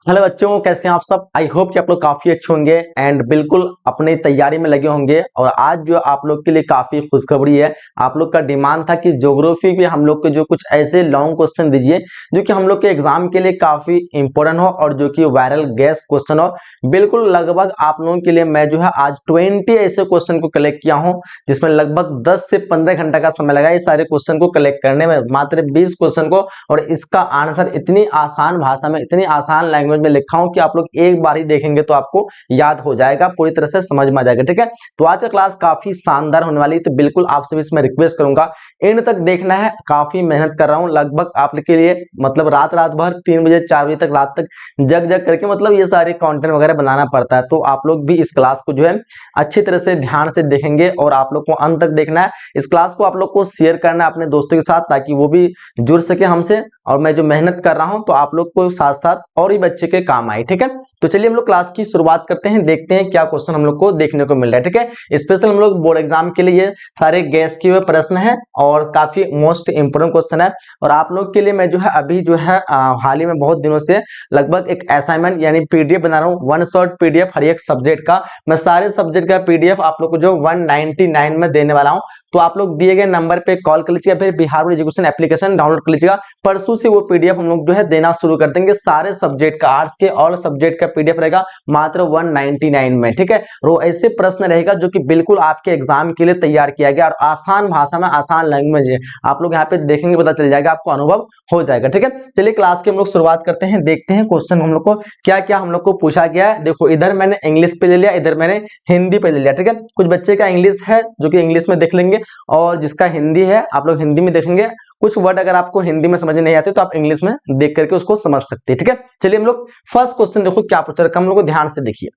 Hello बच्चों, कैसे हैं आप सब। आई होप कि आप लोग काफी अच्छे होंगे एंड बिल्कुल अपनी तैयारी में लगे होंगे। और आज जो आप लोग के लिए काफी खुशखबरी है। आप लोग का डिमांड था कि ज्योग्राफी पे हम लोग के जो कुछ ऐसे लॉन्ग क्वेश्चन दीजिए जो कि हम लोग के एग्जाम के लिए काफी इंपॉर्टेंट हो और जो कि वायरल गैस क्वेश्चन हो। बिल्कुल लगभग आप लोगों के लिए मैं जो है आज 20 ऐसे क्वेश्चन को कलेक्ट किया हूँ, जिसमें लगभग 10 से 15 घंटा का समय लगा ये सारे क्वेश्चन को कलेक्ट करने में, मात्र 20 क्वेश्चन को। और इसका आंसर इतनी आसान भाषा में, इतनी आसान लैंग्वेज में लिखा हूं कि आप लोग एक बार ही देखेंगे तो आपको याद हो जाएगा, पूरी तरह से समझ में आ जाएगा। ठीक है, तो आज का क्लास काफी शानदार होने वाली है, तो बिल्कुल आपसे भी इसमें रिक्वेस्ट करूंगा एंड तक देखना है। काफी मेहनत कर रहा हूं, लगभग आप लोग के लिए मतलब रात रात भर 3 बजे 4 बजे तक रात तक जग जग करके मतलब ये सारे कंटेंट वगैरह बनाना पड़ता है। तो आप लोग भी इस क्लास को जो है अच्छी तरह से ध्यान से देखेंगे और आप लोग को अंत तक देखना है। इस क्लास को आप लोग को शेयर करना है अपने दोस्तों के साथ, ताकि वो भी जुड़ सके हमसे और मैं जो मेहनत कर रहा हूं तो आप लोग को साथ साथ और भी बच्चे के काम आए। ठीक है, तो चलिए हम लोग क्लास की शुरुआत करते हैं, देखते हैं क्या क्वेश्चन हम लोग को देखने को मिल रहा है। ठीक है, स्पेशल हम लोग बोर्ड एग्जाम के लिए ये सारे गैस किए हुए प्रश्न है और काफी मोस्ट इंपोर्टेंट क्वेश्चन है। और आप लोग के लिए मैं जो है अभी जो है हाल ही में बहुत दिनों से लगभग एक असाइनमेंट यानी पीडीएफ बना रहा हूँ, वन शॉट पीडीएफ हर एक सब्जेक्ट का। मैं सारे सब्जेक्ट का पीडीएफ आप लोग को जो 199 में देने वाला हूँ। तो आप लोग दिए गए नंबर पे कॉल कर लीजिएगा, फिर Bihar board education application download कर लीजिएगा। परसों से वो पीडीएफ हम लोग जो है देना शुरू कर देंगे। सारे सब्जेक्ट का, आर्ट्स के ऑल सब्जेक्ट का पीडीएफ रहेगा मात्र 199 में। ठीक है, और ऐसे प्रश्न रहेगा जो कि बिल्कुल आपके एग्जाम के लिए तैयार किया गया और आसान भाषा में, आसान लैंग्वेज है। आप लोग यहाँ पे देखेंगे पता चल जाएगा, आपको अनुभव हो जाएगा। ठीक है, चलिए क्लास की हम लोग शुरुआत करते हैं, देखते हैं क्वेश्चन हम लोग को क्या क्या हम लोग को पूछा गया है। देखो, इधर मैंने इंग्लिश पे ले लिया, इधर मैंने हिंदी पे ले लिया। ठीक है, कुछ बच्चे का इंग्लिश है जो कि इंग्लिश में देख लेंगे और जिसका हिंदी है आप लोग हिंदी में देखेंगे। कुछ वर्ड अगर आपको हिंदी में समझ नहीं आते तो आप इंग्लिश में देख करके उसको समझ सकते हैं। ठीक है, चलिए हम लोग फर्स्ट क्वेश्चन देखो क्या पूछा रखा, हम लोग को ध्यान से देखिए।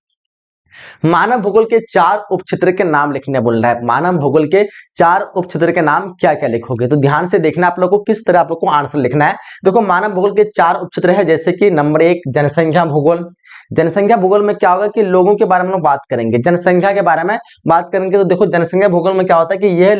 मानव भूगोल के 4 उपक्षेत्र के नाम लिखने बोल रहा है। मानव भूगोल के 4 उपक्षेत्र के नाम क्या क्या लिखोगे, तो ध्यान से देखना आप लोग को किस तरह आप लोग को आंसर लिखना है। देखो, मानव भूगोल के 4 उपक्षेत्र है, जैसे कि नंबर 1 जनसंख्या भूगोल। जनसंख्या भूगोल में क्या होगा कि लोगों के बारे में हम बात करेंगे, जनसंख्या के बारे में बात करेंगे। तो देखो, जनसंख्या भूगोल में क्या होता है कि ये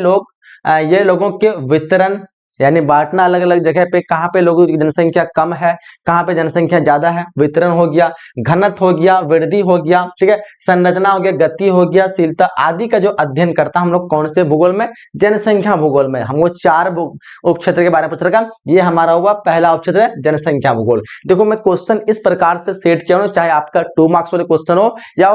लोगों के वितरण यानी बांटना अलग अलग जगह पे, कहाँ पे लोगों की जनसंख्या कम है, कहाँ पे जनसंख्या ज्यादा है, वितरण हो गया, घनत्व हो गया, वृद्धि हो गया, ठीक है, संरचना हो गया, गति हो गया, शीलता आदि का जो अध्ययन करता हम लोग कौन से भूगोल में, जनसंख्या भूगोल में। हमको 4 उपक्षेत्र के बारे में पूछ रखा, ये हमारा हुआ पहला उपक्षेत्र है जनसंख्या भूगोल। देखो, मैं क्वेश्चन इस प्रकार से सेट किया हूं, चाहे आपका 2 मार्क्स वाले क्वेश्चन हो या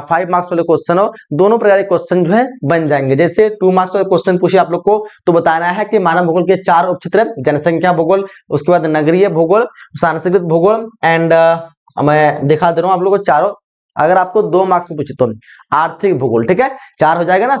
5 मार्क्स वाले क्वेश्चन हो, दोनों प्रकार के क्वेश्चन जो है बन जाएंगे। जैसे 2 मार्क्स वाले क्वेश्चन पूछे आप लोग को तो बताना है कि मानव भूगोल के 4 उपक्षेत्र, जनसंख्या भूगोल, उसके बाद नगरीय भूगोल, सांस्कृतिक भूगोल एंड मैं दिखा दे रहा हूं आप लोगों को चारों। अगर आपको 2 मार्क्स में पूछे तो आर्थिक भूगोल, ठीक है, 4 हो जाएगा ना,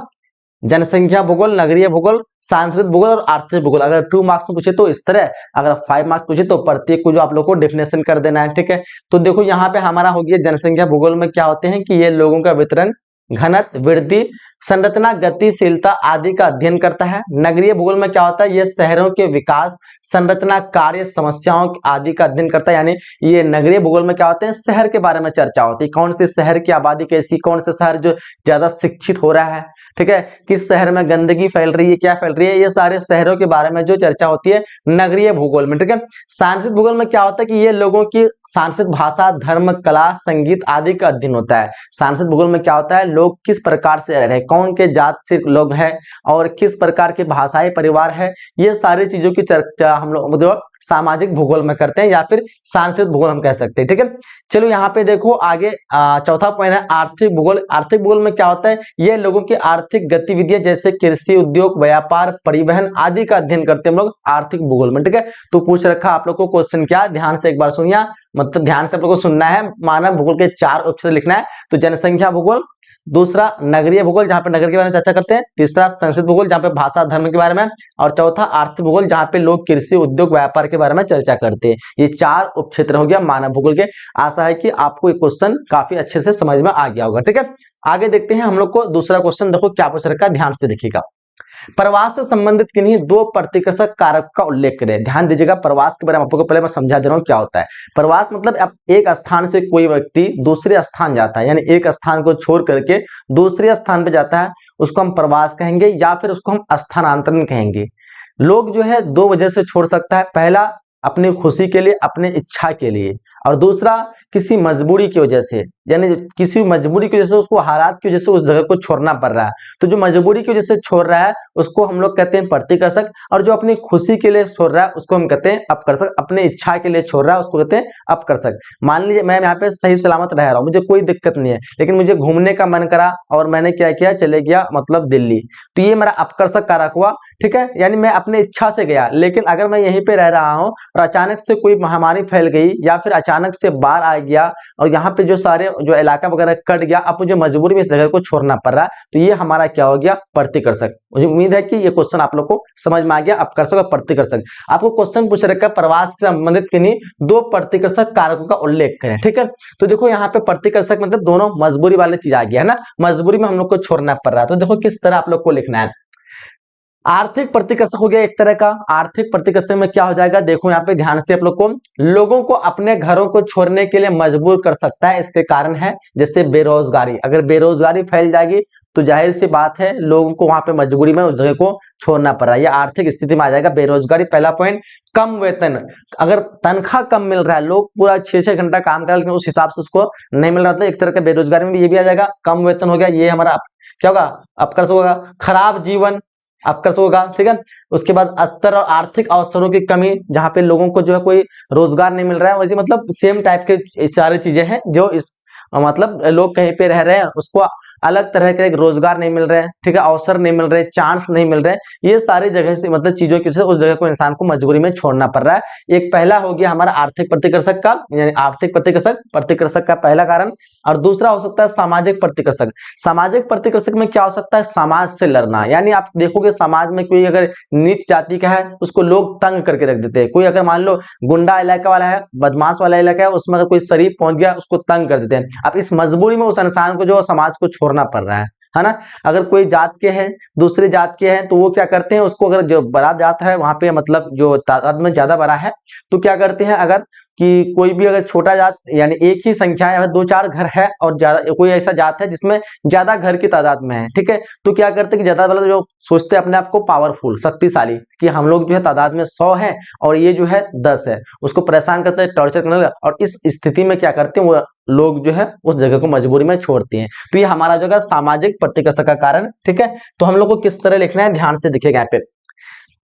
जनसंख्या भूगोल, नगरीय भूगोल, सांस्कृतिक भूगोल और आर्थिक भूगोल। अगर 2 मार्क्स में पूछे तो इस तरह, अगर 5 मार्क्स पूछे तो प्रत्येक को जो आप लोग को डेफिनेशन कर देना है। ठीक है, तो देखो यहाँ पे हमारा हो गया जनसंख्या भूगोल में क्या होते हैं कि ये लोगों का वितरण, घनत्व, वृद्धि, संरचना, गतिशीलता आदि का अध्ययन करता है। नगरीय भूगोल में क्या होता है, ये शहरों के विकास, संरचना, कार्य, समस्याओं आदि का अध्ययन करता है। यानी ये नगरीय भूगोल में क्या होते हैं, शहर के बारे में चर्चा होती है, कौन से शहर की आबादी कैसी, कौन से शहर जो ज्यादा शिक्षित हो रहा है, ठीक है, किस शहर में गंदगी फैल रही है, क्या फैल रही है, ये सारे शहरों के बारे में जो चर्चा होती है नगरीय भूगोल में। ठीक है, सांस्कृतिक भूगोल में क्या होता है कि ये लोगों की सांस्कृतिक भाषा, धर्म, कला, संगीत आदि का अध्ययन होता है। सांस्कृतिक भूगोल में क्या होता है, लोग किस प्रकार से रह रहे हैं, कौन के जात से लोग हैं और किस प्रकार के भाषाई परिवार है, ये सारी चीजों की चर्चा हम लोग मतलब सामाजिक भूगोल में करते हैं या फिर सांस्कृतिक भूगोल हम कह सकते हैं। ठीक है, चलो यहाँ पे देखो आगे चौथा पॉइंट है आर्थिक भूगोल। आर्थिक भूगोल में क्या होता है, ये लोगों की आर्थिक गतिविधियां जैसे कृषि, उद्योग, व्यापार, परिवहन आदि का अध्ययन करते हैं हम लोग आर्थिक भूगोल में। ठीक है, तो पूछ रखा आप लोग को क्वेश्चन क्या, ध्यान से एक बार सुनिए, मतलब ध्यान से आप लोग को सुनना है। मानव भूगोल के 4 उपक्षेत्र लिखना है, तो जनसंख्या भूगोल, दूसरा नगरीय भूगोल जहां पे नगर के बारे में चर्चा करते हैं, तीसरा संस्कृत भूगोल जहां पे भाषा धर्म के बारे में, और चौथा आर्थिक भूगोल जहां पे लोग कृषि, उद्योग, व्यापार के बारे में चर्चा करते हैं। ये 4 उपक्षेत्र हो गया मानव भूगोल के। आशा है कि आपको ये क्वेश्चन काफी अच्छे से समझ में आ गया होगा। ठीक है, आगे देखते हैं हम लोग को दूसरा क्वेश्चन, देखो क्या पूछ रखा है, ध्यान से देखिएगा। प्रवास से संबंधित किन्हीं 2 प्रतिकर्षक कारक का उल्लेख करें। ध्यान दीजिएगा, प्रवास के बारे में आपको पहले मैं समझा दे रहा हूं क्या होता है। प्रवास मतलब अब एक स्थान से कोई व्यक्ति दूसरे स्थान जाता है, यानी एक स्थान को छोड़ करके दूसरे स्थान पे जाता है, उसको हम प्रवास कहेंगे या फिर उसको हम स्थानांतरण कहेंगे। लोग जो है 2 वजह से छोड़ सकता है, पहला अपनी खुशी के लिए, अपनी इच्छा के लिए, और दूसरा किसी मजबूरी की वजह से, यानी किसी मजबूरी की वजह से उसको, हालात की वजह से उस जगह को छोड़ना पड़ रहा है। तो जो मजबूरी की वजह से छोड़ रहा है उसको हम लोग कहते हैं प्रतिकर्षक, और जो अपनी खुशी के लिए छोड़ रहा है उसको हम कहते हैं अपकर्षक, अपने इच्छा के लिए छोड़ रहा है उसको कहते हैं अपकर्षक। मान लीजिए मैं यहाँ पे सही सलामत रह रहा हूँ, मुझे कोई दिक्कत नहीं है, लेकिन मुझे घूमने का मन करा और मैंने क्या किया, चले गया मतलब दिल्ली, तो ये मेरा अपकर्षक कारक हुआ, ठीक है। यानी मैं अपने इच्छा से गया, लेकिन अगर मैं यहीं पे रह रहा हूँ और अचानक से कोई महामारी फैल गई या फिर अचानक से बाढ़ आ गया और यहाँ पे जो सारे जो इलाका वगैरह कट गया, अब मुझे मजबूरी में इस जगह को छोड़ना पड़ रहा है, तो ये हमारा क्या हो गया, प्रतिकर्षक। मुझे उम्मीद है कि ये क्वेश्चन आप लोग को समझ में आ गया, अपकर्षक और प्रतिकर्षक। आपको क्वेश्चन पूछ रखा है प्रवास से संबंधित किन्हीं दो प्रतिकर्षक कारकों का उल्लेख करें, ठीक है। तो देखो यहाँ पे प्रतिकर्षक मतलब दोनों मजबूरी वाली चीज आ गया है ना, मजबूरी में हम लोग को छोड़ना पड़ रहा है। तो देखो किस तरह आप लोग को लिखना है। आर्थिक प्रतिकर्षक हो गया एक तरह का। आर्थिक प्रतिकर्षक में क्या हो जाएगा, देखो यहाँ पे ध्यान से आप लोग को, लोगों को अपने घरों को छोड़ने के लिए मजबूर कर सकता है। इसके कारण है जैसे बेरोजगारी, अगर बेरोजगारी फैल जाएगी तो जाहिर सी बात है लोगों को वहां पे मजबूरी में उस जगह को छोड़ना पड़ रहा है, ये आर्थिक स्थिति में आ जाएगा बेरोजगारी। पहला पॉइंट। कम वेतन, अगर तनख्वाह कम मिल रहा है, लोग पूरा 6-6 घंटा काम कर रहे हैं लेकिन उस हिसाब से उसको नहीं मिल रहा था, एक तरह का बेरोजगारी में भी ये भी आ जाएगा। कम वेतन हो गया, ये हमारा क्या होगा, अपकर्ष होगा। खराब जीवन, अपकर्ष होगा, ठीक है। उसके बाद स्तर और आर्थिक अवसरों की कमी, जहां पे लोगों को जो है कोई रोजगार नहीं मिल रहा है, वैसे मतलब सेम टाइप के सारी चीजें हैं जो इस मतलब लोग कहीं पे रह रहे हैं उसको अलग तरह के रोजगार नहीं मिल रहे हैं, ठीक है, अवसर नहीं मिल रहे, चांस नहीं मिल रहे, ये सारी जगह से मतलब चीजों की वजह से उस जगह को इंसान को मजबूरी में छोड़ना पड़ रहा है। एक पहला हो गया हमारा आर्थिक प्रतिकर्षक का, यानी आर्थिक प्रतिकर्षक का पहला कारण। और दूसरा हो सकता है सामाजिक प्रतिकर्षक। सामाजिक प्रतिकर्षक में क्या हो सकता है, समाज से लड़ना, यानी आप देखोगे समाज में कोई अगर नीच जाति का है उसको लोग तंग करके रख देते हैं। कोई अगर मान लो गुंडा इलाका वाला है, बदमाश वाला इलाका है, उसमें अगर कोई शरीफ पहुंच गया उसको तंग कर देते हैं। अब इस मजबूरी में उस इंसान को जो समाज को छोड़ना पड़ रहा है ना। अगर कोई जात के हैं, दूसरी जात के हैं, तो वो क्या करते हैं, उसको अगर जो बड़ा जात है वहां पे मतलब जो तादाद में ज्यादा बड़ा है तो क्या करते हैं, अगर कि कोई भी अगर छोटा जात यानी एक ही संख्या है, 2-4 घर है और ज्यादा कोई ऐसा जात है जिसमें ज्यादा घर की तादाद में है, ठीक है, तो क्या करते हैं कि ज्यादा वाला जो सोचते हैं अपने आप को पावरफुल, शक्तिशाली, कि हम लोग जो है तादाद में 100 है और ये जो है 10 है, उसको परेशान करते हैं, टॉर्चर करने लगे, और इस स्थिति में क्या करते हैं वो लोग जो है उस जगह को मजबूरी में छोड़ते हैं। तो ये हमारा जो है सामाजिक प्रतिकर्षक का कारण, ठीक है। तो हम लोग को किस तरह लिखना है, ध्यान से देखिएगा यहाँ पे।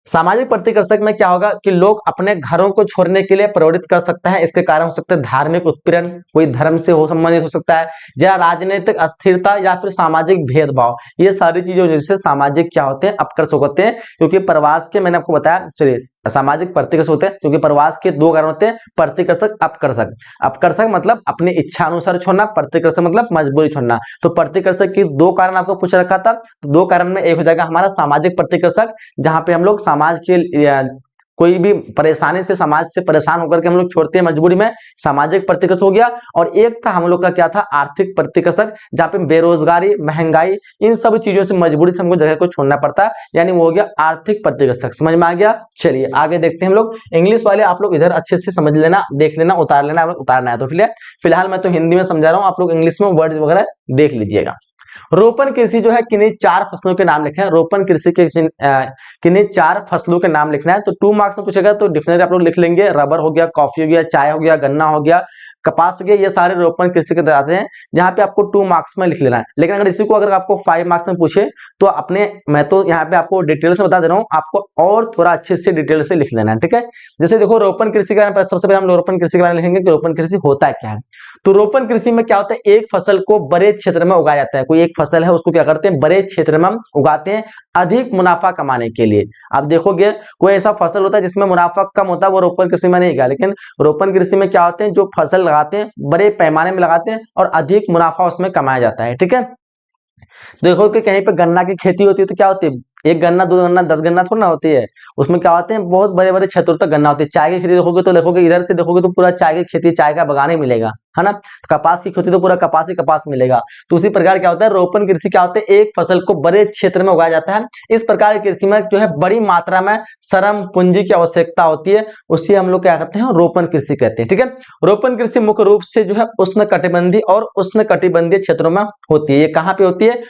सामाजिक प्रतिकर्षक में क्या होगा कि लोग अपने घरों को छोड़ने के लिए प्रवृत्त कर सकता है। इसके कारण हो सकते हैं धार्मिक उत्पीड़न, कोई धर्म से हो संबंधित हो सकता है, या राजनीतिक अस्थिरता, या फिर सामाजिक भेदभाव। ये सारी चीजें जिससे सामाजिक क्या होते हैं, अपकर्षक होते हैं। क्योंकि प्रवास के मैंने आपको बताया, सॉरी सामाजिक प्रतिकर्षक होते हैं क्योंकि प्रवास के दो कारण होते हैं, प्रतिकर्षक, अपकर्षक। अपकर्षक मतलब अपनी इच्छा अनुसार छोड़ना, प्रतिकर्षक मतलब मजबूरी छोड़ना। तो प्रतिकर्षक की दो कारण आपको पूछ रखा था, तो दो कारण में एक हो जाएगा हमारा सामाजिक प्रतिकर्षक, जहां पे हम लोग समाज के कोई भी परेशानी से, समाज से परेशान होकर के हम लोग छोड़ते हैं मजबूरी में, सामाजिक प्रतिकर्षक हो गया। और एक था हम लोग का क्या था, आर्थिक प्रतिकर्षक, जहाँ पे बेरोजगारी, महंगाई, इन सब चीजों से मजबूरी से हमको जगह को छोड़ना पड़ता है, यानी वो हो गया आर्थिक प्रतिकर्षक। समझ में आ गया। चलिए आगे देखते हैं हम लोग। इंग्लिश वाले आप लोग इधर अच्छे से समझ लेना, देख लेना, उतार लेना, आप लोग उतारना है। तो फिलहाल मैं तो हिंदी में समझा रहा हूँ, आप लोग इंग्लिश में वर्ड वगैरह देख लीजिएगा। रोपण कृषि जो है, किन्हीं 4 फसलों के नाम लिखे हैं। रोपण कृषि के किन्हीं 4 फसलों के नाम लिखना है। तो 2 मार्क्स में पूछेगा तो डिक्शनरी आप लोग लिख लेंगे। रबर हो गया, कॉफी हो गया, चाय हो गया, गन्ना हो गया, कपास हो गया, ये सारे रोपण कृषि के आते हैं, जहां पे आपको 2 मार्क्स में लिख लेना है। लेकिन अगर इसी को अगर आपको 5 मार्क्स में पूछे तो अपने, मैं तो यहाँ पे आपको डिटेल से बता दे रहा हूँ, आपको और थोड़ा अच्छे से डिटेल से लिख लेना है, ठीक है। जैसे देखो रोपण कृषि के बारे में सबसे पहले हम रोपण कृषि के बारे में लिखेंगे कि रोपण कृषि होता क्या है। तो रोपण कृषि में क्या होता है, एक फसल को बड़े क्षेत्र में उगाया जाता है। कोई एक फसल है उसको क्या करते हैं, बड़े क्षेत्र में हम उगाते हैं अधिक मुनाफा कमाने के लिए। आप देखोगे कोई ऐसा फसल होता है जिसमें मुनाफा कम होता है, वो रोपण कृषि में नहीं गया। लेकिन रोपण कृषि में क्या होते हैं, जो फसल लगाते हैं बड़े पैमाने में लगाते हैं और अधिक मुनाफा उसमें कमाया जाता है, ठीक है। देखो कि कहीं पे गन्ना की खेती होती है तो क्या होती है, एक गन्ना, 2 गन्ना, 10 गन्ना थोड़ा ना होती है, उसमें क्या होते हैं बहुत बड़े बड़े क्षेत्रों तक गन्ना होती है। चाय की खेती देखोगे तो देखोगे इधर से देखोगे तो पूरा चाय की खेती, चाय का बगान ही मिलेगा, है ना। तो कपास की खेती तो पूरा कपास ही कपास मिलेगा। तो उसी प्रकार क्या होता है, रोपण कृषि क्या होता है, एक फसल को बड़े क्षेत्र में उगाया जाता है। इस प्रकार की कृषि में जो है बड़ी मात्रा में श्रम पूंजी की आवश्यकता होती है, उसी हम लोग क्या कहते हैं, रोपण कृषि कहते हैं, ठीक है। रोपण कृषि मुख्य रूप से जो है उष्णकटिबंधीय और उष्णकटिबंधीय क्षेत्रों में होती है। ये कहाँ पे होती है,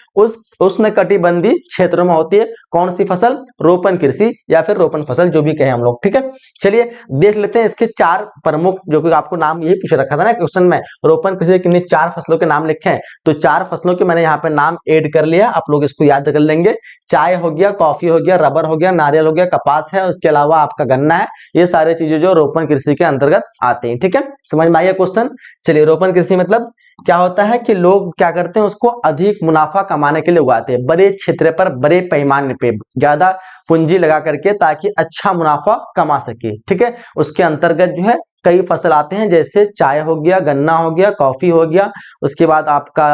उष्णकटिबंधीय क्षेत्रों में होती है। कौन सी फसल? रोपण कृषि या फिर रोपण फसल, जो भी कहें हम लोग, ठीक है। चलिए देख लेते हैं इसके 4 प्रमुख, जो कि आपको नाम यही पूछ रखा था ना क्वेश्चन में, रोपण कृषि किन्हीं 4 फसलों के नाम लिखे हैं, तो 4 फसलों के मैंने यहाँ पे नाम ऐड कर लिया, आप लोग इसको याद कर लेंगे। चाय हो गया, कॉफी हो गया, रबर हो गया, नारियल हो गया, कपास है, उसके अलावा आपका गन्ना है। ये सारी चीजें जो रोपण कृषि के अंतर्गत आते हैं, ठीक है। समझ में आया क्वेश्चन? चलिए, रोपण कृषि मतलब क्या होता है कि लोग क्या करते हैं, उसको अधिक मुनाफा कमाने के लिए उगाते हैं, बड़े क्षेत्र पर, बड़े पैमाने पे, ज्यादा पूंजी लगा करके, ताकि अच्छा मुनाफा कमा सके, ठीक है। उसके अंतर्गत जो है कई फसल आते हैं, जैसे चाय हो गया, गन्ना हो गया, कॉफी हो गया, उसके बाद आपका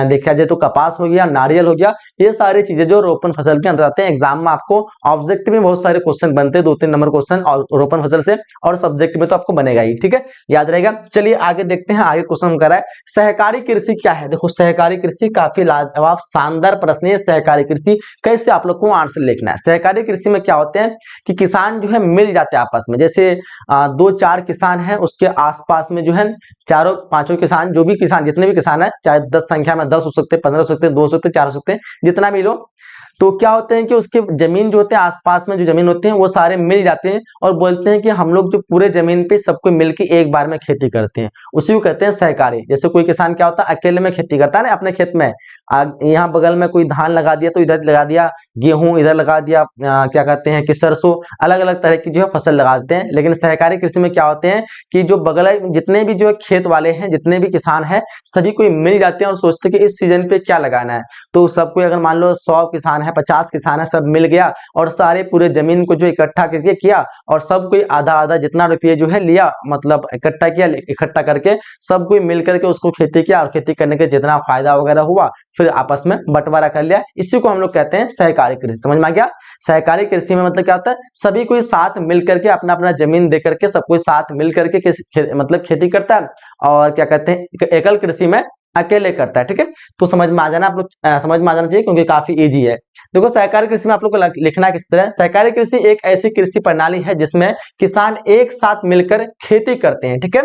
देखा जाए तो कपास हो गया, नारियल हो गया। ये सारी चीजें जो रोपण फसल के अंदर आते हैं। एग्जाम में आपको ऑब्जेक्टिव में बहुत सारे क्वेश्चन बनते हैं, 2-3 नंबर क्वेश्चन और रोपण फसल से, और सब्जेक्ट में तो आपको बनेगा ही, ठीक है, याद रहेगा। चलिए आगे देखते हैं, आगे क्वेश्चन कर रहा है सहकारी कृषि क्या है। देखो, सहकारी कृषि काफी लाजवाब शानदार प्रश्न है। सहकारी कृषि कैसे आप लोग को आंसर लिखना है। सहकारी कृषि में क्या होते हैं कि किसान जो है मिल जाते हैं आपस में, जैसे 2-4 किसान हैं, उसके आसपास में जो है 4-5 किसान, जो भी किसान, जितने भी किसान है, चाहे 10 संख्या में 10 हो सकते, 15 हो सकते, 2 हो सकते, 4 हो सकते, जितना भी लो, तो क्या होते हैं कि उसके जमीन जो होते हैं, आसपास में जो जमीन होते हैं, वो सारे मिल जाते हैं और बोलते हैं कि हम लोग जो पूरे जमीन पे सबको मिलकर एक बार में खेती करते हैं, उसी को कहते हैं सहकारी। जैसे कोई किसान क्या होता है, अकेले में खेती करता है ना अपने खेत में, यहाँ बगल में कोई धान लगा दिया तो इधर लगा दिया, गेहूं इधर लगा दिया, क्या कहते हैं कि सरसों, अलग अलग तरह की जो है फसल लगा देते हैं। लेकिन सहकारी कृषि में क्या होते हैं कि जो बगल जितने भी जो खेत वाले हैं, जितने भी किसान हैं, सभी कोई मिल जाते हैं और सोचते हैं कि इस सीजन पे क्या लगाना है। तो सबको, अगर मान लो 100 किसान है, 50 किसान है, सब मिल गया और सारे पूरे जमीन को जो इकट्ठा करके किया, और सब कोई आधा आधा जितना रुपये जो है लिया, मतलब इकट्ठा किया, इकट्ठा करके सब कोई मिल करके उसको खेती किया, और खेती करने के जितना फायदा वगैरह हुआ फिर आपस में बंटवारा कर लिया। इसी को हम लोग कहते हैं सहकारी कृषि। समझ में आ गया? सहकारी कृषि में मतलब क्या होता है, सभी कोई साथ मिल करके अपना अपना जमीन दे करके सब कोई साथ मिल करके मतलब खेती करता है, और क्या कहते हैं एकल कृषि में अकेले करता है, ठीक है। तो समझ में आ जाना, आप लोग समझ में आ जाना चाहिए, क्योंकि काफी इजी है। देखो, सहकारी कृषि में आप लोग को लिखना किस तरह है। सहकारी कृषि एक ऐसी कृषि प्रणाली है जिसमें किसान एक साथ मिलकर खेती करते हैं, ठीक है।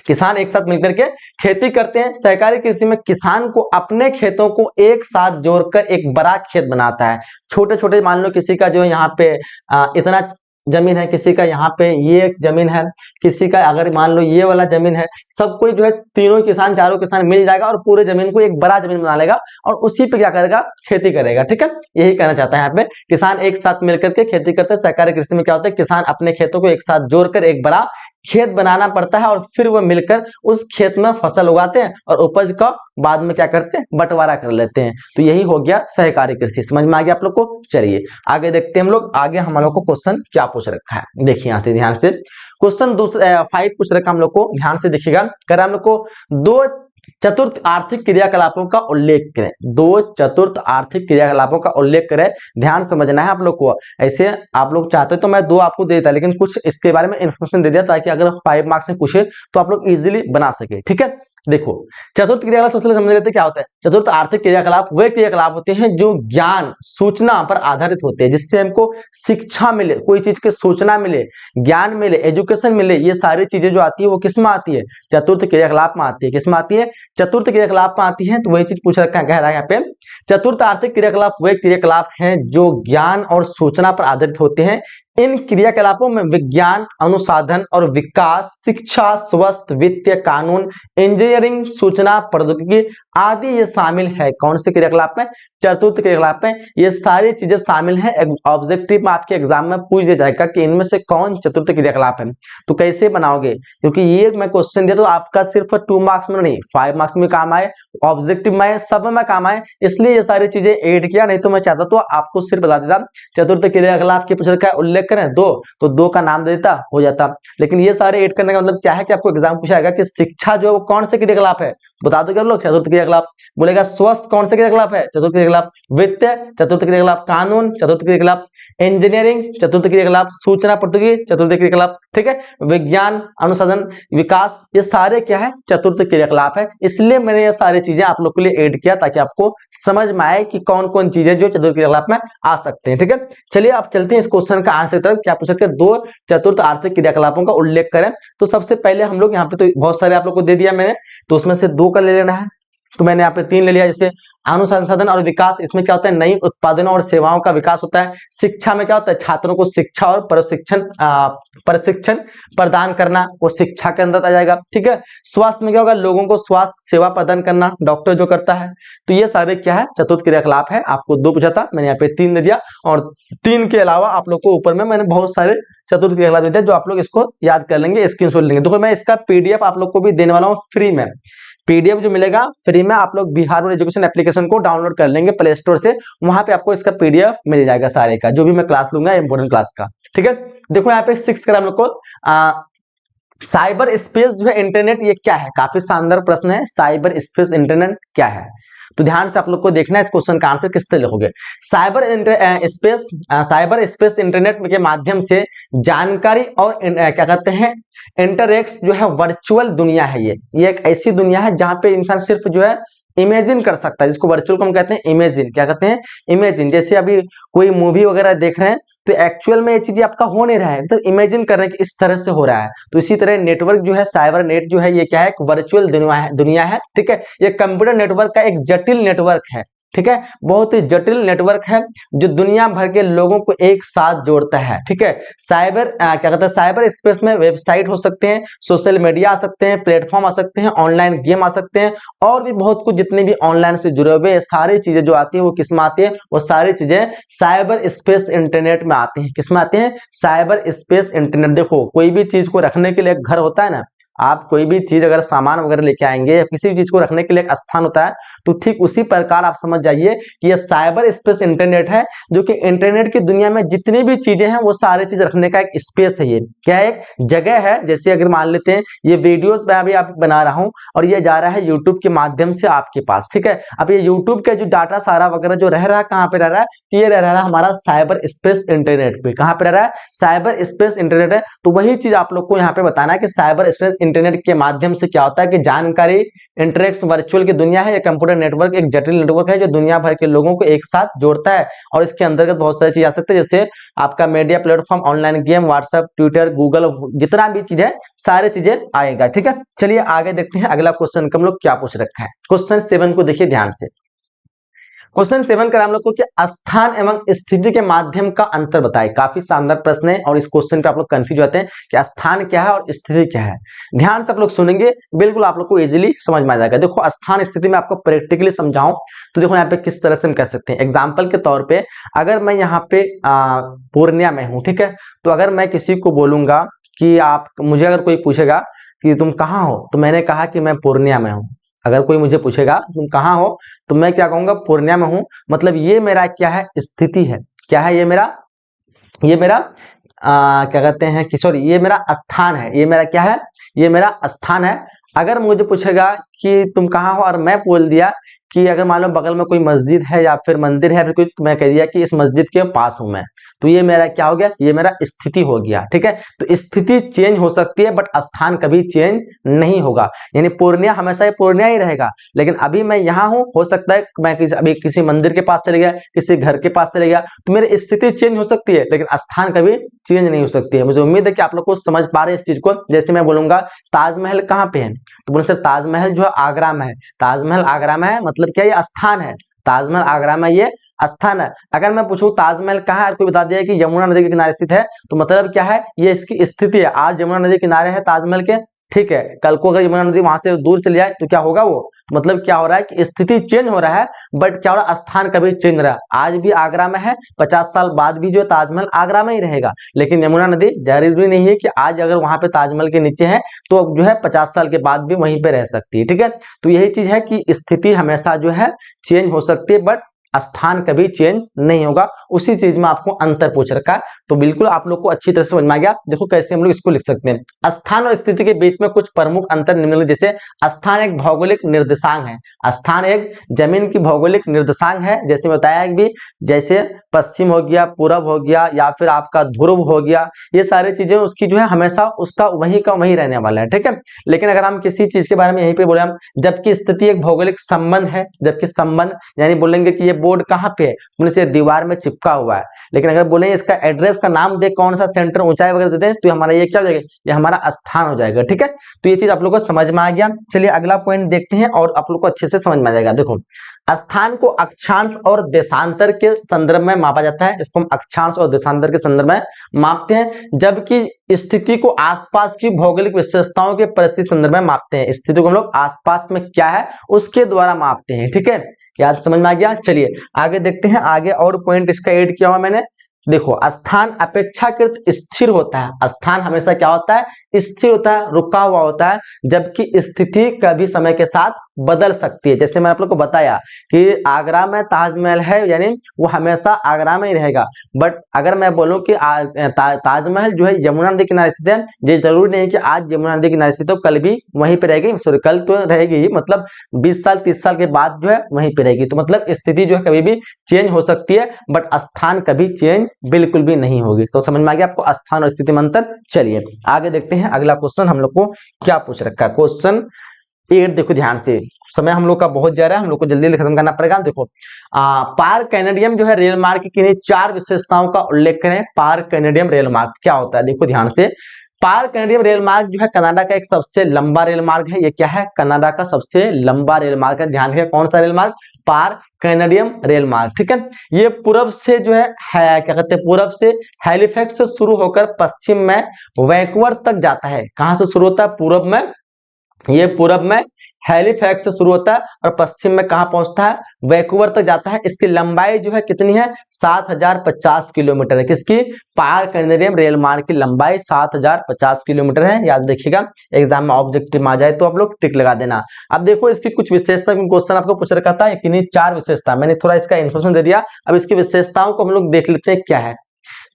किसान एक साथ मिलकर के खेती करते हैं। सहकारी कृषि में किसान को अपने खेतों को एक साथ जोड़कर एक बड़ा खेत बनाता है। छोटे छोटे, मान लो किसी का जो यहाँ पे इतना जमीन है, किसी का यहाँ पे ये जमीन है, किसी का अगर मान लो ये वाला जमीन है, सब कोई जो है तीनों किसान, चारों किसान मिल जाएगा और पूरे जमीन को एक बड़ा जमीन बना लेगा और उसी पे क्या करेगा, खेती करेगा, ठीक है। यही कहना चाहता है यहाँ पे, किसान एक साथ मिलकर के खेती करते हैं। सहकारी कृषि में क्या होता है, किसान अपने खेतों को एक साथ जोड़कर एक बड़ा खेत बनाना पड़ता है और फिर वो मिलकर उस खेत में फसल उगाते हैं और उपज का बाद में क्या करते हैं, बंटवारा कर लेते हैं। तो यही हो गया सहकारी कृषि। समझ में आ गया आप लोग को? चलिए आगे देखते हैं हम लोग, आगे हम लोग को क्वेश्चन क्या पूछ रखा है, देखिए यहाँ से ध्यान से। क्वेश्चन 5 पूछ रखा हम लोग को, ध्यान से देखिएगा। कर हम लोग को 2 चतुर्थ आर्थिक क्रियाकलापों का उल्लेख करें। 2 चतुर्थ आर्थिक क्रियाकलापों का उल्लेख करें, ध्यान समझना है आप लोग को। ऐसे आप लोग चाहते तो मैं 2 आपको दे देता, लेकिन कुछ इसके बारे में इंफॉर्मेशन दे दिया ताकि अगर 5 मार्क्स में पूछे तो आप लोग इजीली बना सके, ठीक है। देखो, चतुर्थ क्रियाकलाप सबसे समझ लेते हैं क्या होता है। चतुर्थ आर्थिक क्रियाकलाप वे क्रियाकलाप होते हैं जो ज्ञान सूचना पर आधारित होते हैं, जिससे हमको शिक्षा मिले, कोई चीज की सूचना मिले, ज्ञान मिले, एजुकेशन मिले। ये सारी चीजें जो आती है वो किस में आती है, चतुर्थ क्रियाकलाप में आती है। किस में आती है, चतुर्थ क्रियाकलाप में आती है। तो वही चीज पूछ रखा है, कह रहा है यहाँ पे, चतुर्थ आर्थिक क्रियाकलाप वे क्रियाकलाप हैं जो ज्ञान और सूचना पर आधारित होते हैं। इन क्रियाकलापों में विज्ञान, अनुसंधान और विकास, शिक्षा, स्वास्थ्य, वित्त, कानून, इंजीनियरिंग, सूचना प्रौद्योगिकी आदि ये शामिल है। कौन से क्रियाकलाप में, चतुर्थ क्रियाकलाप में ये सारी चीजें शामिल है। ऑब्जेक्टिव में आपके एग्जाम में पूछ दिया जाएगा कि इनमें से कौन चतुर्थ क्रियाकलाप है, तो कैसे बनाओगे, क्योंकि ये मैं क्वेश्चन दिया तो आपका सिर्फ 2 मार्क्स में नहीं, 5 मार्क्स में काम आए, ऑब्जेक्टिव में सब में काम आए, इसलिए ये सारी चीजें ऐड किया। नहीं तो मैं चाहता तो आपको सिर्फ बता देता चतुर्थ क्रियाकलाप के पूछ का उल्लेख करें 2, तो 2 का नाम दे देता, हो जाता। लेकिन ये सारे ऐड करने का मतलब क्या है कि आपको एग्जाम पूछाएगा कि शिक्षा जो कौन से क्रियाकलाप है, बता दो क्या लोग, चतुर्थ क्रियाकलाप। बोलेगा स्वास्थ्य कौन से क्रियाकलाप है, चतुर्थ क्रियाकलाप। वित्त चतुर्थ क्रियाकलाप। कानून चतुर्थ क्रियाकलाप। इंजीनियरिंग चतुर्थ क्रियाकलाप। सूचना प्रौद्योगिकी चतुर्थ क्रियाकलाप, ठीक है। विज्ञान, अनुसंधान, विकास, ये सारे क्या है, चतुर्थ क्रियाकलाप है। इसलिए मैंने ये सारी चीजें आप लोग के लिए ऐड किया ताकि आपको समझ में आए कि कौन कौन चीजें जो चतुर्थ क्रियाकलाप में आ सकते हैं, ठीक है। चलिए आप चलते हैं इस क्वेश्चन का आंसर तरफ। क्या पूछ सकते हैं, 2 चतुर्थ आर्थिक क्रियाकलापों का उल्लेख करें। तो सबसे पहले हम लोग यहाँ पे तो बहुत सारे आप लोग को दे दिया मैंने, तो उसमें से 2 का ले लेना है। तो मैंने यहाँ पे 3 ले लिया। जैसे अनुसंधान और विकास, इसमें क्या होता है, नई उत्पादनों और सेवाओं का विकास होता है। शिक्षा में क्या होता है, छात्रों को शिक्षा और प्रशिक्षण प्रदान करना, वो शिक्षा के अंदर आ जाएगा। ठीक है। स्वास्थ्य में क्या होगा, लोगों को स्वास्थ्य सेवा प्रदान करना, डॉक्टर जो करता है। तो ये सारे क्या है, चतुर्थ क्रियाकलाप है। आपको 2 पूछा था, मैंने यहाँ पे 3 दे दिया। और 3 के अलावा आप लोग को ऊपर में मैंने बहुत सारे चतुर्थ क्रियाकलाप दे दिया, जो आप लोग इसको याद कर लेंगे, स्क्रीनशॉट लेंगे। देखो मैं इसका पीडीएफ आप लोग को भी देने वाला हूँ फ्री में। पीडीएफ जो मिलेगा फ्री में, आप लोग बिहार बोर्ड एजुकेशन एप्लीकेशन को डाउनलोड कर लेंगे प्ले स्टोर से, वहां पे आपको इसका पीडीएफ मिल जाएगा सारे का, जो भी मैं क्लास लूंगा इंपोर्टेंट क्लास का। ठीक है। देखो यहाँ पे 6 का हम लोग को साइबर स्पेस जो है इंटरनेट, ये क्या है, काफी शानदार प्रश्न है। साइबर स्पेस इंटरनेट क्या है, तो ध्यान से आप लोग को देखना है इस क्वेश्चन का आंसर किससे लिखोगे। साइबर स्पेस इंटरनेट के माध्यम से जानकारी और क्या कहते हैं, इंटरेक्ट्स जो है वर्चुअल दुनिया है। ये एक ऐसी दुनिया है जहां पे इंसान सिर्फ जो है इमेजिन कर सकता है, जिसको वर्चुअल को हम कहते हैं इमेजिन। क्या कहते हैं, इमेजिन। जैसे अभी कोई मूवी वगैरह देख रहे हैं तो एक्चुअल में ये चीज आपका हो नहीं रहा है, तो इमेजिन कर रहे हैं कि इस तरह से हो रहा है। तो इसी तरह नेटवर्क जो है, साइबर नेट जो है, ये क्या है, एक वर्चुअल दुनिया है। ठीक है। ये कंप्यूटर नेटवर्क का एक जटिल नेटवर्क है। ठीक है। बहुत ही जटिल नेटवर्क है जो दुनिया भर के लोगों को एक साथ जोड़ता है। ठीक है। क्या कहते हैं, साइबर स्पेस में वेबसाइट हो सकते हैं, सोशल मीडिया आ सकते हैं, प्लेटफॉर्म आ सकते हैं, ऑनलाइन गेम आ सकते हैं, और भी बहुत कुछ जितने भी ऑनलाइन से जुड़े हुए सारी चीजें जो आती है वो किस में आती है, वो सारी चीजें साइबर स्पेस इंटरनेट में आती हैं। किस में आती हैं, साइबर स्पेस इंटरनेट। देखो कोई भी चीज को रखने के लिए एक घर होता है ना, आप कोई भी चीज अगर सामान वगैरह लेके आएंगे या किसी भी चीज को रखने के लिए एक स्थान होता है, तो ठीक उसी प्रकार आप समझ जाइए कि ये साइबर स्पेस इंटरनेट है, जो कि इंटरनेट की दुनिया में जितनी भी चीजें हैं वो सारी चीज रखने का एक स्पेस है। ये क्या है, एक जगह है। जैसे अगर मान लेते हैं ये वीडियोस मैं अभी आप बना रहा हूं और ये जा रहा है यूट्यूब के माध्यम से आपके पास। ठीक है। अब ये यूट्यूब का जो डाटा सारा वगैरह जो रह रहा है, कहाँ पे रह रहा है, तो ये रह रहा है हमारा साइबर स्पेस इंटरनेट पे। कहाँ पे रह रहा है, साइबर स्पेस इंटरनेट है। तो वही चीज आप लोग को यहाँ पे बताना है कि साइबर स्पेस इंटरनेट के माध्यम से क्या होता है कि जानकारी इंटरेक्ट्स वर्चुअल की दुनिया है। या कंप्यूटर नेटवर्क एक जटिल नेटवर्क है जो दुनिया भर के लोगों को एक साथ जोड़ता है, और इसके अंतर्गत बहुत सारी चीज आ सकती है, जैसे आपका media platform, online game, WhatsApp, Twitter, Google, जितना भी चीज है सारी चीजें आएगा। ठीक है। चलिए आगे देखते हैं अगला क्वेश्चन का हम लोग क्या पूछ रखा है। क्वेश्चन 7 को देखिए ध्यान से। क्वेश्चन 7 का हम लोग को कि स्थान एवं स्थिति के माध्यम का अंतर बताए। काफी शानदार प्रश्न है और इस क्वेश्चन पे आप लोग कंफ्यूज होते हैं कि स्थान क्या है और स्थिति क्या है। ध्यान से आप लोग सुनेंगे, बिल्कुल आप लोग को इजीली समझ में आ जाएगा। देखो स्थान स्थिति में आपको प्रैक्टिकली समझाऊं तो देखो यहाँ पे किस तरह से हम कह सकते हैं। एग्जाम्पल के तौर पे अगर मैं यहाँ पे पूर्णिया में हूँ, ठीक है, तो अगर मैं किसी को बोलूंगा कि आप, मुझे अगर कोई पूछेगा कि तुम कहाँ हो, तो मैंने कहा कि मैं पूर्णिया में हूँ। अगर कोई मुझे पूछेगा तुम कहाँ हो, तो मैं क्या कहूंगा, पूर्णिया में हूं। मतलब ये मेरा क्या है, स्थिति है। क्या है, ये मेरा क्या कहते हैं कि सॉरी, ये मेरा स्थान है। ये मेरा क्या है, ये मेरा स्थान है। अगर मुझे पूछेगा कि तुम कहाँ हो और मैं बोल दिया कि अगर मान लो बगल में कोई मस्जिद है या फिर मंदिर है, फिर कोई, मैं कह दिया कि इस मस्जिद के पास हूं मैं, तो ये मेरा क्या हो गया, ये मेरा स्थिति हो गया। ठीक है। तो स्थिति चेंज हो सकती है बट स्थान कभी चेंज नहीं होगा। यानी पूर्णिया हमेशा पूर्णिया ही रहेगा, लेकिन अभी मैं यहाँ हूँ, हो सकता है मैं अभी किसी मंदिर के पास चले गया, किसी घर के पास चले गया, तो मेरी स्थिति चेंज हो सकती है लेकिन स्थान कभी चेंज नहीं हो सकती है। मुझे उम्मीद है कि आप लोग को समझ पा रहे हैं इस चीज को। जैसे मैं बोलूंगा ताजमहल कहाँ पे है, तो बोले सर ताजमहल जो है आगरा में है। ताजमहल आगरा में है मतलब क्या, ये स्थान है। ताजमहल आगरा में ये स्थान है। अगर मैं पूछूं ताजमहल कहाँ है, कोई बता दिया कि यमुना नदी के किनारे स्थित है, तो मतलब क्या है, ये इसकी स्थिति है। आज यमुना नदी के किनारे है ताजमहल के, ठीक है, कल को अगर यमुना नदी वहां से दूर चली जाए तो क्या होगा वो, मतलब क्या हो रहा है कि स्थिति चेंज हो रहा है बट क्या हो रहा है, स्थान कभी चेंज रहा है। आज भी आगरा में है, 50 साल बाद भी जो ताजमहल आगरा में ही रहेगा। लेकिन यमुना नदी जरूरी नहीं है कि आज अगर वहां पे ताजमहल के नीचे है तो जो है 50 साल के बाद भी वहीं पे रह सकती है। ठीक है। तो यही चीज है कि स्थिति हमेशा जो है चेंज हो सकती है बट स्थान कभी चेंज नहीं होगा। उसी चीज में आपको अंतर पूछ रखा है, तो बिल्कुल आप लोग को अच्छी तरह से समझ में आ गया। देखो कैसे हम लोग इसको लिख सकते हैं। स्थान और स्थिति के बीच में कुछ प्रमुख अंतर निम्नलिखित, जैसे स्थान एक भौगोलिक निर्देशांक है। स्थान एक जमीन की भौगोलिक निर्देशांक है, जैसे बताया भी, जैसे पश्चिम हो गया, पूरब हो गया, या फिर आपका ध्रुव हो गया, ये सारी चीजें उसकी जो है हमेशा उसका वहीं का वहीं रहने वाला है, ठीक है। लेकिन अगर हम किसी चीज के बारे में यहीं पे बोले हम, जबकि स्थिति एक भौगोलिक संबंध है, जबकि संबंध यानी बोलेंगे कि ये बोर्ड कहाँ पे है, बोले से दीवार में चिपका हुआ है। लेकिन अगर बोले इसका एड्रेस का नाम दे, कौन सा सेंटर, ऊंचाई वगैरह देते हैं, तो हमारा ये क्या हो जाएगा, ये हमारा स्थान हो जाएगा, ठीक है। तो ये चीज आप लोग को समझ में आ गया। चलिए अगला पॉइंट देखते हैं और आप लोग को अच्छे से समझ में आ जाएगा। देखो, स्थान को अक्षांश और देशांतर के संदर्भ में मापा जाता है, इसको हम अक्षांश और देशांतर के संदर्भ में मापते हैं, जबकि स्थिति को आसपास की भौगोलिक विशेषताओं के परिस्थिति संदर्भ में मापते हैं। स्थिति को हम लोग आसपास में क्या है उसके द्वारा मापते हैं, ठीक है। याद समझ में आ गया। चलिए आगे देखते हैं, आगे और पॉइंट इसका ऐड किया हुआ मैंने। देखो, स्थान अपेक्षाकृत स्थिर होता है, स्थान हमेशा क्या होता है, स्थिर होता है, रुका हुआ होता है, जबकि स्थिति कभी समय के साथ बदल सकती है। जैसे मैं आप लोग को बताया कि आगरा में ताजमहल है, यानी वो हमेशा आगरा में ही रहेगा। बट अगर मैं बोलूं कि ताजमहल जो है यमुना नदी किनारे स्थित है, ये जरूरी नहीं कि आज यमुना नदी किनारे स्थित हो, कल भी वहीं पे रहेगी, सॉरी कल तो रहेगी ही, मतलब 20 साल 30 साल के बाद जो है वहीं पे रहेगी। तो मतलब स्थिति जो है कभी भी चेंज हो सकती है, बट स्थान कभी चेंज बिल्कुल भी नहीं होगी। तो समझ में आ गया आपको स्थान और स्थिति में अंतर। चलिए आगे देखते हैं, अगला क्वेश्चन हम लोग को क्या पूछ रखा है। क्वेश्चन 8 देखो ध्यान से, समय हम लोग का बहुत ज्यादा है, हम लोग को जल्दी खत्म करना पड़ेगा। देखो, पार्क कैनेडियम जो है रेल मार्ग की किन्हीं 4 विशेषताओं का उल्लेख करें। पार्क कैनेडियम रेल मार्ग क्या होता है, देखो ध्यान से। पार्क कैनेडियम रेल मार्ग जो है कनाडा का एक सबसे लंबा रेल मार्ग है। ये क्या है, कनाडा का सबसे लंबा रेल मार्ग है। ध्यान रखिए कौन सा रेल मार्ग, पार्क कैनेडियम रेल मार्ग, ठीक है। ये पूरब से जो है क्या कहते हैं, पूरब से हैलिफैक्स से शुरू होकर पश्चिम में वैंकूवर तक जाता है। कहां से शुरू होता है, पूरब में, ये पूरब में हैलिफैक्स से शुरू होता है और पश्चिम में कहां पहुंचता है, वैंकूवर तक जाता है। इसकी लंबाई जो है कितनी है, 7050 किलोमीटर है। किसकी, पार्क कैनेडियम रेल मार्ग की लंबाई 7050 किलोमीटर है। याद रखिएगा, एग्जाम में ऑब्जेक्टिव आ जाए तो आप लोग टिक लगा देना। अब देखो इसकी कुछ विशेषता, क्वेश्चन आपको पूछ रखा था, किन्हीं 4 विशेषता, मैंने थोड़ा इसका इन्फॉर्मेशन दे दिया। अब इसकी विशेषताओं को हम लोग देख लेते हैं क्या है।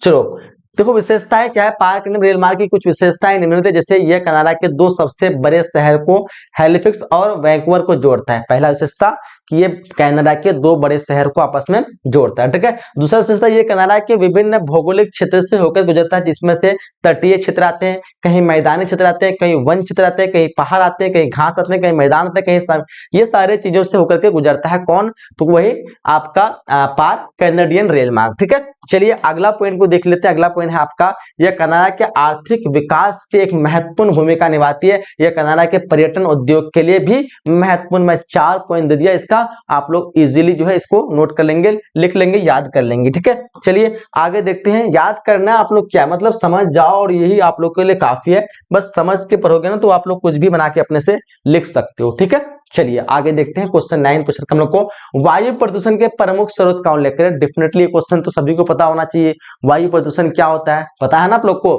चलो देखो, विशेषताएं क्या है, पार्क कैनेडियम रेल मार्ग की कुछ विशेषताएं निम्नलिखित, जैसे यह कनाडा के 2 सबसे बड़े शहर को हैलिफैक्स और वैंकूवर को जोड़ता है। पहला विशेषता कि ये कनाडा के 2 बड़े शहर को आपस में जोड़ता है, ठीक है। दूसरा विशेषता, ये कनाडा के विभिन्न भौगोलिक क्षेत्र से होकर गुजरता है, जिसमें से तटीय क्षेत्र आते हैं, कहीं मैदानी क्षेत्र आते हैं, कहीं वन क्षेत्र आते हैं, कहीं पहाड़ आते हैं, कहीं घास आते हैं, कहीं मैदान आते हैं, कहीं ये सारे चीजों से होकर के गुजरता है। कौन, तो वही आपका पार्क कैनेडियन रेल मार्ग, ठीक है। चलिए अगला पॉइंट को देख लेते हैं। अगला पॉइंट है आपका, यह कनाडा के आर्थिक विकास की एक महत्वपूर्ण भूमिका निभाती है। यह कनाडा के पर्यटन उद्योग के लिए भी महत्वपूर्ण, मैं 4 पॉइंट दे दिया, इसका आप लोग इजीली जो है इसको नोट कर लेंगे, लिख लेंगे, याद कर लेंगे, ठीक है। चलिए आगे देखते हैं। याद करना आप लोग क्या, मतलब समझ जाओ और यही आप लोग के लिए काफी है। बस समझ के पढ़ोगे ना तो आप लोग कुछ भी बना के अपने से लिख सकते हो, ठीक है। चलिए आगे देखते हैं। क्वेश्चन 9 पूछ रखा हम लोग को, वायु प्रदूषण के प्रमुख स्रोत का उल्लेख करें। डेफिनेटली ये क्वेश्चन तो सभी को पता होना चाहिए, वायु प्रदूषण क्या होता है, पता है ना आप लोग को।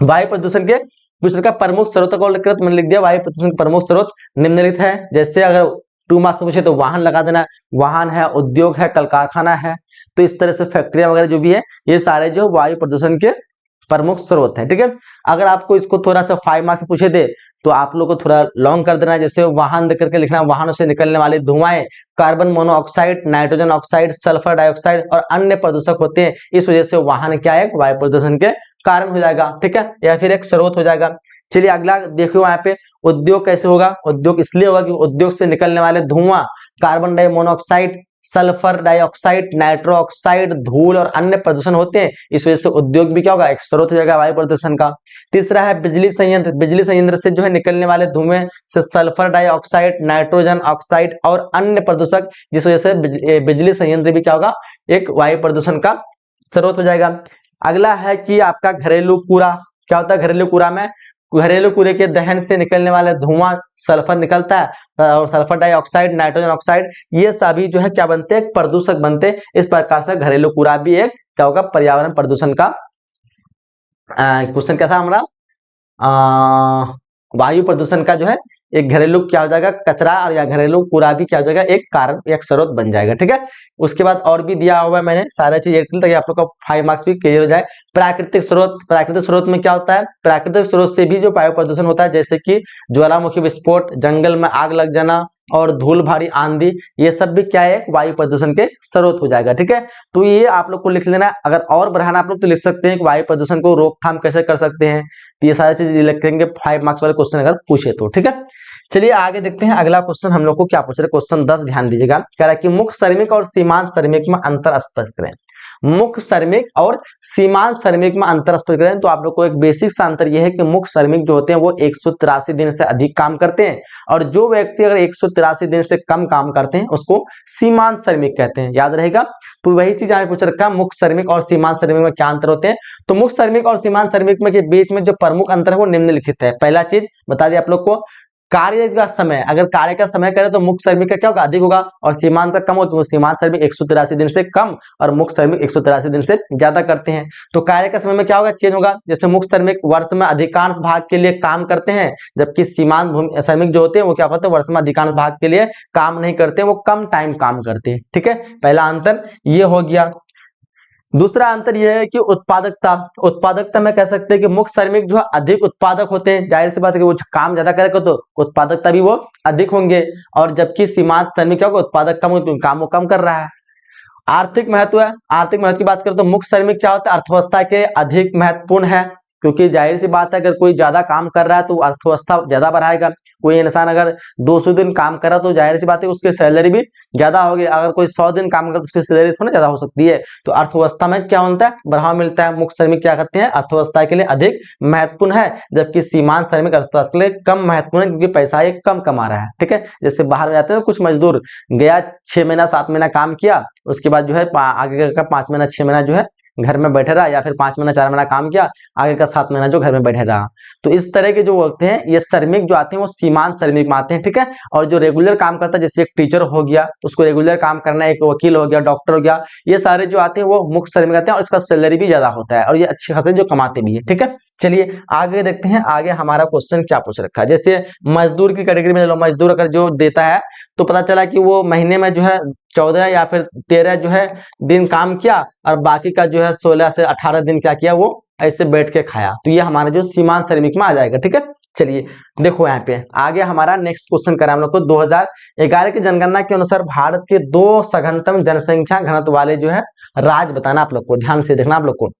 वायु प्रदूषण के का प्रमुख स्रोतों का उल्लेख करें, तो मैंने लिख दिया वायु प्रदूषण के प्रमुख स्रोत निम्नलिखित है। जैसे अगर 2 मार्क्स में पूछे तो वाहन लगा देना, वाहन है, उद्योग है, कल कारखाना है, तो इस तरह से फैक्ट्रियां वगैरह जो भी है, ये सारे जो वायु प्रदूषण के प्रमुख स्रोत है, ठीक है। अगर आपको इसको थोड़ा सा 5 मार्क्स पूछे थे तो आप लोग को थोड़ा लॉन्ग कर देना है, जैसे वाहन देख करके लिखना, वाहनों से निकलने वाले धुआं carbon monoxide, nitrogen oxide, sulphur dioxide और अन्य प्रदूषक होते हैं। इस वजह से वाहन क्या है, वायु प्रदूषण के कारण हो जाएगा, ठीक है, या फिर एक स्रोत हो जाएगा। चलिए अगला देखो, यहाँ पे उद्योग कैसे होगा। उद्योग इसलिए होगा कि उद्योग से निकलने वाले धुआं, carbon di monoxide, sulphur dioxide, nitro oxide, धूल और अन्य प्रदूषण होते हैं। इस वजह से उद्योग भी क्या होगा, एक स्रोत हो जाएगा वायु प्रदूषण का। तीसरा है बिजली संयंत्र, बिजली संयंत्र से जो है निकलने वाले धुएं से सल्फर डाइऑक्साइड, नाइट्रोजन ऑक्साइड और अन्य प्रदूषक, जिस वजह से बिजली संयंत्र भी क्या होगा, एक वायु प्रदूषण का स्रोत हो जाएगा। अगला है कि आपका घरेलू कूड़ा, क्या होता है घरेलू कूड़ा में, घरेलू कूड़े के दहन से निकलने वाला धुआं, सल्फर निकलता है और सल्फर डाइऑक्साइड, नाइट्रोजन ऑक्साइड, ये सभी जो है क्या बनते हैं, प्रदूषक बनते हैं। इस प्रकार से घरेलू कूड़ा भी एक क्या होगा, पर्यावरण प्रदूषण का क्वेश्चन क्या था हमारा, वायु प्रदूषण का जो है एक घरेलू क्या हो जाएगा, कचरा और या घरेलू कूड़ा भी क्या हो जाएगा, एक कारण, एक स्रोत बन जाएगा, ठीक है। उसके बाद और भी दिया हुआ है मैंने सारा चीज ताकि आप लोग का 5 मार्क्स भी क्लियर हो जाए। प्राकृतिक स्रोत, प्राकृतिक स्रोत में क्या होता है, प्राकृतिक स्रोत से भी जो वायु प्रदूषण होता है, जैसे कि ज्वालामुखी विस्फोट, जंगल में आग लग जाना, और धूल भारी आंधी, ये सब भी क्या है, वायु प्रदूषण के स्रोत हो जाएगा। ठीक है, तो ये आप लोग को लिख लेना है। अगर और बढ़ाना आप लोग तो लिख सकते हैं कि वायु प्रदूषण को रोकथाम कैसे कर सकते हैं, तो ये सारी चीजें लिखेंगे 5 मार्क्स वाले क्वेश्चन अगर पूछे तो। ठीक है, चलिए आगे देखते हैं। अगला क्वेश्चन हम लोग को क्या पूछ रहे हैं, क्वेश्चन 10 ध्यान दीजिएगा। कह रहा है कि मुख्य श्रमिक और सीमांत श्रमिक में अंतर स्पष्ट करें। मुख्य श्रमिक और सीमांत श्रमिक में अंतर स्पष्ट करें, तो आप लोग को एक बेसिक सा अंतर यह है कि मुख्य श्रमिक जो होते हैं वो 183 दिन से अधिक काम करते हैं, और जो व्यक्ति अगर 183 दिन से कम काम करते हैं उसको सीमांत श्रमिक कहते हैं। याद रहेगा, तो वही चीज यहाँ पूछ रखा है, मुख्य श्रमिक और सीमांत श्रमिक में क्या अंतर होते हैं। तो मुख्य श्रमिक और सीमांत श्रमिक में के बीच में जो प्रमुख अंतर है वो निम्नलिखित है। पहला चीज बता दिया आप लोग को, कार्य का समय, अगर कार्य का समय करें तो मुख्य श्रमिक का क्या होगा, अधिक होगा, और सीमांत का कम होगा, तो सीमांत श्रमिक 183 दिन से कम और मुख्य श्रमिक 183 दिन से ज्यादा करते हैं। तो कार्य का समय में क्या होगा, चेंज होगा। जैसे मुख्य श्रमिक वर्ष में अधिकांश भाग के लिए काम करते हैं, जबकि सीमांत श्रमिक जो होते हैं वो क्या करते हैं, वर्ष में अधिकांश भाग के लिए काम नहीं करते, वो कम टाइम काम करते हैं। ठीक है, पहला अंतर ये हो गया। दूसरा अंतर यह है कि उत्पादकता में कह सकते हैं कि मुख्य श्रमिक जो है अधिक उत्पादक होते हैं, जाहिर सी बात है कि वो काम ज्यादा करेगा तो उत्पादकता भी वो अधिक होंगे, और जबकि सीमांत श्रमिक क्या होगा, उत्पादक कम होते, काम वो कम कर रहा है। आर्थिक महत्व है, आर्थिक महत्व की बात करें तो मुख्य श्रमिक क्या होता है, अर्थव्यवस्था के अधिक महत्वपूर्ण है, क्योंकि जाहिर सी बात है अगर कोई ज्यादा काम कर रहा है तो अर्थव्यवस्था ज्यादा बढ़ाएगा। कोई इंसान अगर 200 दिन काम कर रहा है तो जाहिर सी बात है उसकी सैलरी भी ज्यादा होगी। अगर कोई 100 दिन काम कर तो उसकी सैलरी थोड़ा ज्यादा हो सकती है। तो अर्थव्यवस्था में क्या होता है, बढ़ावा मिलता है। मुख्य श्रमिक क्या करते हैं, अर्थव्यवस्था के लिए अधिक महत्वपूर्ण है, जबकि सीमांत श्रमिक अर्थव्यवस्था के लिए कम महत्वपूर्ण है, क्योंकि पैसा ये कम कमा रहा है। ठीक है, जैसे बाहर जाते हैं कुछ मजदूर, गया 6 महीना 7 महीना काम किया, उसके बाद जो है आगे का 5 महीना 6 महीना जो है घर में बैठे रहा, या फिर 5 महीना 4 महीना काम किया, आगे का 7 महीना जो घर में बैठे रहा। तो इस तरह के जो होते हैं ये श्रमिक जो आते हैं वो सीमांत श्रमिक में आते हैं। ठीक है, और जो रेगुलर काम करता है, जैसे एक टीचर हो गया, उसको रेगुलर काम करना है, एक वकील हो गया, डॉक्टर हो गया, ये सारे जो आते हैं वो मुख्य श्रमिक आते हैं, और इसका सैलरी भी ज्यादा होता है, और ये अच्छे खासे जो कमाते भी है। ठीक है, चलिए आगे देखते हैं। आगे हमारा क्वेश्चन क्या पूछ रखा है, जैसे मजदूर की कैटेगरी में, मजदूर अगर जो देता है तो पता चला कि वो महीने में जो है 14 या फिर 13 जो है दिन काम किया, और बाकी का जो है 16 से 18 दिन क्या किया, वो ऐसे बैठ के खाया। तो ये हमारा जो सीमांत श्रमिक में आ जाएगा। ठीक है, चलिए देखो यहाँ पे आगे हमारा नेक्स्ट क्वेश्चन करा हम लोग को। 2011 की जनगणना के अनुसार भारत के 2 सघनतम जनसंख्या घनत्व वाले जो है राज्य बताना आप लोग को, ध्यान से देखना आप लोग को।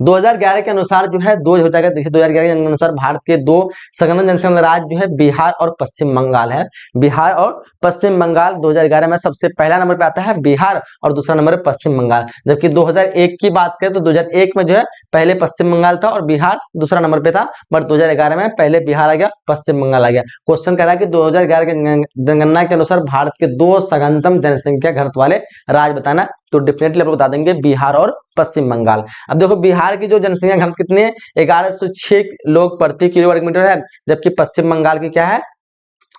2011 के अनुसार जो है 2 हो जाएगा। देखिए 2011 के अनुसार भारत के 2 सघन जनसंख्या राज्य जो है बिहार और पश्चिम बंगाल है। बिहार और पश्चिम बंगाल 2011 में सबसे पहला नंबर पे आता है बिहार, और दूसरा नंबर है पश्चिम बंगाल। जबकि 2001 की बात करें तो 2001 में जो है पहले पश्चिम बंगाल था और बिहार दूसरा नंबर पे था, बट 2011 में पहले बिहार आ गया, पश्चिम बंगाल आ गया। क्वेश्चन कह रहा है कि 2011 के जनगणना के अनुसार भारत के 2 सघनतम जनसंख्या घनत्व वाले राज्य बताना, तो डेफिनेटली आप लोग बता देंगे बिहार और पश्चिम बंगाल। अब देखो बिहार की जो जनसंख्या घनत्व कितनी है, 1106 लोग प्रति किलो वर्ग मीटर है, जबकि पश्चिम बंगाल की क्या है,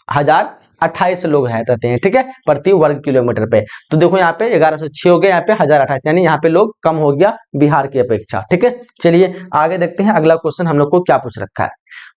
1028 लोग है रहते हैं। ठीक है, प्रति वर्ग किलोमीटर पे। तो देखो यहाँ पे 1106 हो गया, यहाँ पे 1028, यानी यहाँ पे लोग कम हो गया बिहार की अपेक्षा। ठीक है, चलिए आगे देखते हैं। अगला क्वेश्चन हम लोग को क्या पूछ रखा है,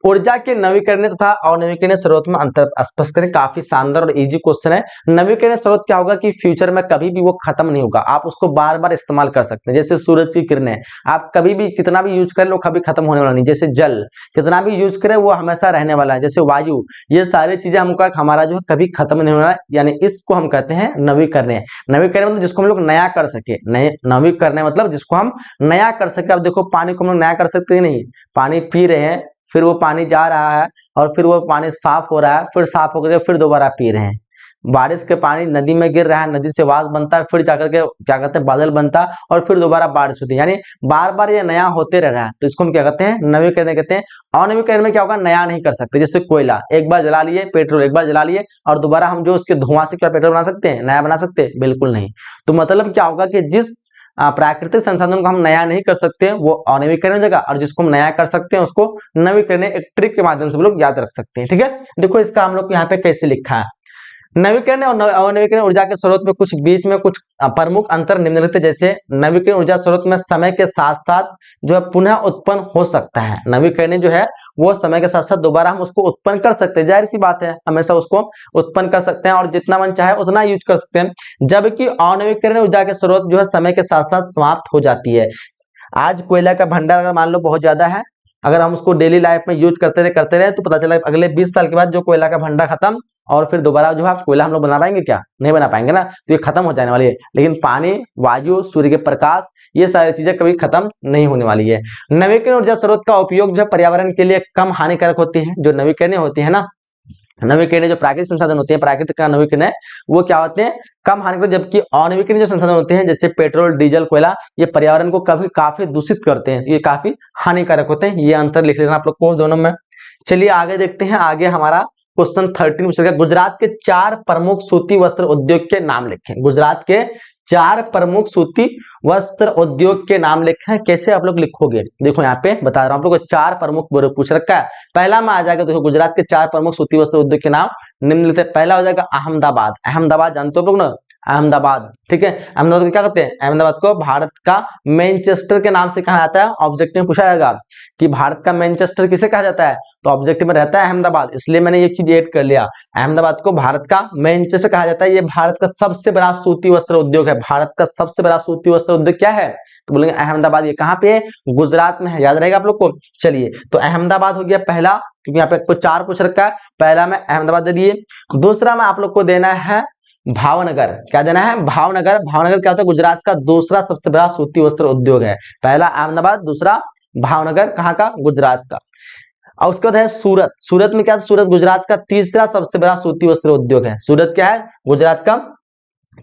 ऊर्जा के नवीकरणीय तथा अनवीकरणीय स्रोत में अंतर स्पष्ट करें। काफी शानदार और इजी क्वेश्चन है। नवीकरणीय स्रोत क्या होगा कि फ्यूचर में कभी भी वो खत्म नहीं होगा, आप उसको बार बार इस्तेमाल कर सकते हैं। जैसे सूरज की किरणें आप कभी भी कितना भी यूज करें वो कभी खत्म होने वाला नहीं। जैसे जल कितना भी यूज करें वो हमेशा रहने वाला है। जैसे वायु, ये सारी चीजें हमको हमारा जो है कभी खत्म नहीं होना, यानी इसको हम कहते हैं नवीकरणीय। नवीकरणीय मतलब जिसको हम लोग नया कर सके, नवीकरणीय मतलब जिसको हम नया कर सके। अब देखो पानी को हम लोग नया कर सकते हैं नहीं, पानी पी रहे हैं, फिर वो पानी जा रहा है और फिर वो पानी साफ हो रहा है, फिर साफ होकर फिर दोबारा पी रहे हैं। बारिश के पानी नदी में गिर रहा है, नदी से वास बनता है, फिर जाकर के क्या कहते हैं बादल बनता है, और फिर दोबारा बारिश होती है, यानी बार बार ये नया होते रह रहा है। तो इसको हम क्या कहते हैं, नवीकरण कहते हैं। अनवीकरण में क्या होगा, नया नहीं कर सकते। जैसे कोयला एक बार जला लिए, पेट्रोल एक बार जला लिए, और दोबारा हम जो उसके धुआं से क्या पेट्रोल बना सकते हैं, नया बना सकते हैं? बिल्कुल नहीं। तो मतलब क्या होगा कि जिस प्राकृतिक संसाधन को हम नया नहीं कर सकते वो अनवीकरण हो जाएगा, और जिसको हम नया कर सकते हैं उसको नवीकरण, एक ट्रिक के माध्यम से हम लोग याद रख सकते हैं। ठीक है, देखो इसका हम लोग यहाँ पे कैसे लिखा है। नवीकरण और अनवीकरण ऊर्जा के स्रोत में कुछ बीच में कुछ प्रमुख अंतर निम्नलिखित है। जैसे नवीकरण ऊर्जा स्रोत में समय के साथ साथ जो है पुनः उत्पन्न हो सकता है। नवीकरण जो है वो समय के साथ साथ दोबारा हम उसको उत्पन्न कर सकते हैं, जाहिर सी बात है हमेशा उसको उत्पन्न कर सकते हैं, और जितना मन चाहे उतना यूज कर सकते हैं। जबकि अनवीकरण ऊर्जा के स्रोत जो है समय के साथ साथ समाप्त हो जाती है। आज कोयला का भंडार अगर मान लो बहुत ज्यादा है, अगर हम उसको डेली लाइफ में यूज करते रहे तो पता चला अगले 20 साल के बाद जो कोयला का भंडार खत्म और फिर दोबारा जो है कोयला हम लोग बना पाएंगे क्या? नहीं बना पाएंगे ना, तो ये खत्म हो जाने वाली है। लेकिन पानी, वायु, सूर्य के प्रकाश, ये सारी चीजें कभी खत्म नहीं होने वाली है। नवीकरणीय ऊर्जा स्रोत का उपयोग जो पर्यावरण के लिए कम हानिकारक होती है। जो नवीकरणीय होती है ना, नवीकरणीय जो प्राकृतिक संसाधन होते हैं, प्राकृतिक का नवीकरणीय, वो क्या होते हैं? कम हानिकारक। जबकि अनवीकरणीय जो संसाधन होते हैं जैसे पेट्रोल, डीजल, कोयला, ये पर्यावरण को कभी काफी दूषित करते हैं, ये काफी हानिकारक होते हैं। ये अंतर लिख लेना आप लोग को दोनों में। चलिए आगे देखते हैं। आगे हमारा क्वेश्चन 13 पूछा गया, गुजरात के 4 प्रमुख सूती वस्त्र उद्योग के नाम लिखें। गुजरात के 4 प्रमुख सूती वस्त्र उद्योग के नाम लिखें। कैसे आप लोग लिखोगे? देखो यहाँ पे बता रहा हूं आप लोग को 4 प्रमुख पूछ रखा है। पहला में आ जाएगा, देखो गुजरात के 4 प्रमुख सूती वस्त्र उद्योग के नाम निम्नलिखित है। पहला हो जाएगा अहमदाबाद। अहमदाबाद जानते हो लोग ना, अहमदाबाद, ठीक है। अहमदाबाद को क्या कहते हैं? अहमदाबाद को भारत का मैनचेस्टर के नाम से कहा जाता है। ऑब्जेक्टिव में पूछा जाएगा कि भारत का मैनचेस्टर किसे कहा जाता है, तो ऑब्जेक्टिव में रहता है अहमदाबाद, इसलिए मैंने ये चीज ऐड कर लिया। अहमदाबाद को भारत का मैनचेस्टर कहा जाता है। ये भारत का सबसे बड़ा सूती वस्त्र उद्योग है। भारत का सबसे बड़ा सूती वस्त्र उद्योग क्या है? तो बोलेंगे अहमदाबाद। ये कहाँ पे है? गुजरात में है, याद रहेगा आप लोग को। चलिए, तो अहमदाबाद हो गया पहला, क्योंकि यहाँ पे आपको 4 पूछ रखा है। पहला में अहमदाबाद दे दिए। दूसरा में आप लोग को देना है भावनगर। क्या देना है? भावनगर। भावनगर क्या होता है? गुजरात का दूसरा सबसे बड़ा सूती वस्त्र उद्योग है। पहला अहमदाबाद, दूसरा भावनगर, कहाँ का? गुजरात का। और उसके बाद है सूरत। सूरत में क्या? सूरत गुजरात का तीसरा सबसे बड़ा सूती वस्त्र उद्योग है। सूरत क्या है? गुजरात का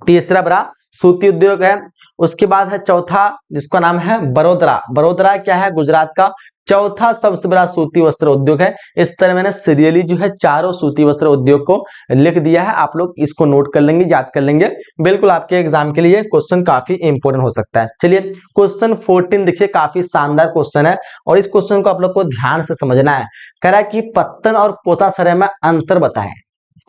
तीसरा बड़ा सूती उद्योग है। उसके बाद है चौथा, जिसका नाम है बड़ोदरा। बड़ोदरा क्या है? गुजरात का चौथा सबसे बड़ा सूती वस्त्र उद्योग है। इस तरह मैंने सीरियली जो है चारों सूती वस्त्र उद्योग को लिख दिया है। आप लोग इसको नोट कर लेंगे, याद कर लेंगे, बिल्कुल आपके एग्जाम के लिए क्वेश्चन काफी इंपोर्टेंट हो सकता है। चलिए क्वेश्चन 14 देखिए, काफी शानदार क्वेश्चन है और इस क्वेश्चन को आप लोग को ध्यान से समझना है। कह रहा है कि पत्तन और पोताश्रय में अंतर बताएं।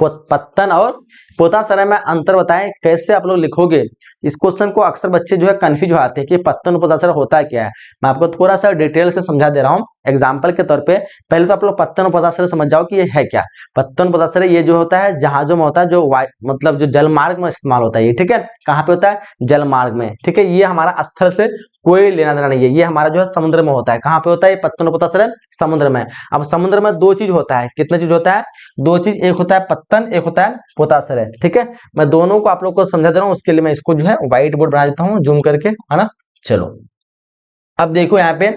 पत्तन और पोताश्रय में अंतर बताएं। कैसे आप लोग लिखोगे? इस क्वेश्चन को अक्सर बच्चे जो है कंफ्यूज हो जाते हैं कि पत्तन और पोताश्रय होता क्या है। मैं आपको थोड़ा सा डिटेल से समझा दे रहा हूँ एग्जाम्पल के तौर पे। पहले तो आप लोग पत्तन और पोताश्रय समझ जाओ कि ये है क्या। पत्तन पोताश्रय ये जो होता है जहाजों में होता है, जो मतलब जो जलमार्ग में इस्तेमाल होता है ये, ठीक है। कहाँ पे होता है? जलमार्ग में, ठीक है। ये हमारा स्थल से कोई लेना देना नहीं है, ये हमारा जो है समुद्र में होता है। कहाँ पे होता है ये पत्तन और पोताश्रय? समुद्र में। अब समुद्र में 2 चीज होता है। कितना चीज होता है? 2 चीज, एक होता है पत्तन, एक होता है पोताश्रय, ठीक है। मैं दोनों को आप लोग को समझा दे रहा हूँ, उसके लिए मैं इसको जो है व्हाइट बोर्ड बना देता हूँ जूम करके, है ना। चलो अब देखो यहाँ पे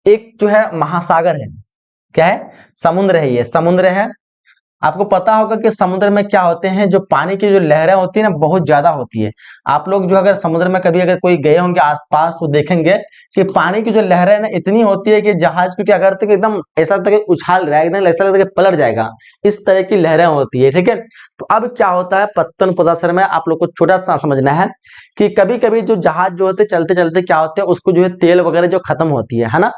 एक जो है महासागर है, क्या है? समुद्र है, ये समुद्र है। आपको पता होगा कि समुद्र में क्या होते हैं, जो पानी की जो लहरें होती है ना, बहुत ज्यादा होती है। आप लोग जो अगर समुद्र में कभी अगर कोई गए होंगे आसपास, तो देखेंगे कि पानी की जो लहरें ना इतनी होती है कि जहाज को क्या करते हैं कि एकदम ऐसा लगता है कि उछाल रहा है, एकदम ऐसा लगता है कि पलट जाएगा। इस तरह की लहरें होती है, ठीक है। तो अब क्या होता है पत्तन पोताश्रय में, आप लोग को छोटा सा समझना है कि कभी कभी जो जहाज जो होते चलते चलते क्या होते हैं, उसको जो है तेल वगैरह जो खत्म होती है ना।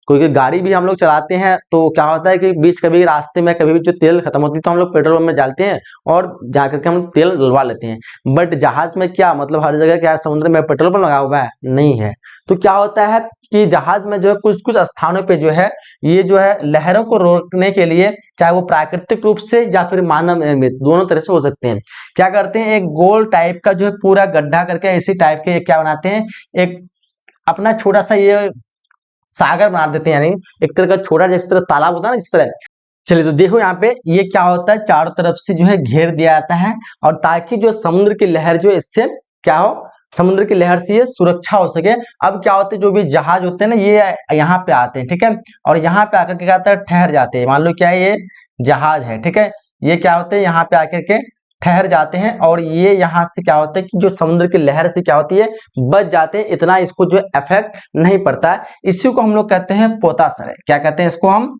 कोई गाड़ी भी हम लोग चलाते हैं तो क्या होता है कि बीच कभी रास्ते में कभी भी जो तेल खत्म होती है तो हम लोग पेट्रोल पंप में डालते हैं और जाकर के हम लोग तेल डलवा लेते हैं। बट जहाज में क्या मतलब, हर जगह क्या समुद्र में पेट्रोल पंप लगा हुआ है? नहीं है। तो क्या होता है कि जहाज में जो है कुछ कुछ स्थानों पे जो है ये जो है लहरों को रोकने के लिए, चाहे वो प्राकृतिक रूप से या फिर मानव निर्मित, दोनों तरह से हो सकते हैं। क्या करते हैं, एक गोल टाइप का जो है पूरा गड्ढा करके इसी टाइप के क्या बनाते हैं, एक अपना छोटा सा ये सागर बना देते हैं, यानी एक तरह का छोटा जिस तरह तालाब होता है ना, इस तरह। चलिए तो देखो यहाँ पे ये क्या होता है, चारों तरफ से जो है घेर दिया जाता है, और ताकि जो समुद्र की लहर जो इससे क्या हो, समुद्र की लहर से ये सुरक्षा हो सके। अब क्या होते हैं, जो भी जहाज होते हैं ना ये यहाँ पे आते हैं, ठीक है, और यहाँ पे आकर के क्या होता है, ठहर जाते हैं। मान लो क्या है, ये जहाज है, ठीक है, ये क्या होते हैं यहाँ पे आकर के ठहर जाते हैं, और ये यहाँ से क्या होता है कि जो समुद्र की लहर से क्या होती है बच जाते हैं, इतना इसको जो इफेक्ट नहीं पड़ता है। इसी को हम लोग कहते हैं पोताश्रय। क्या कहते हैं इसको हम?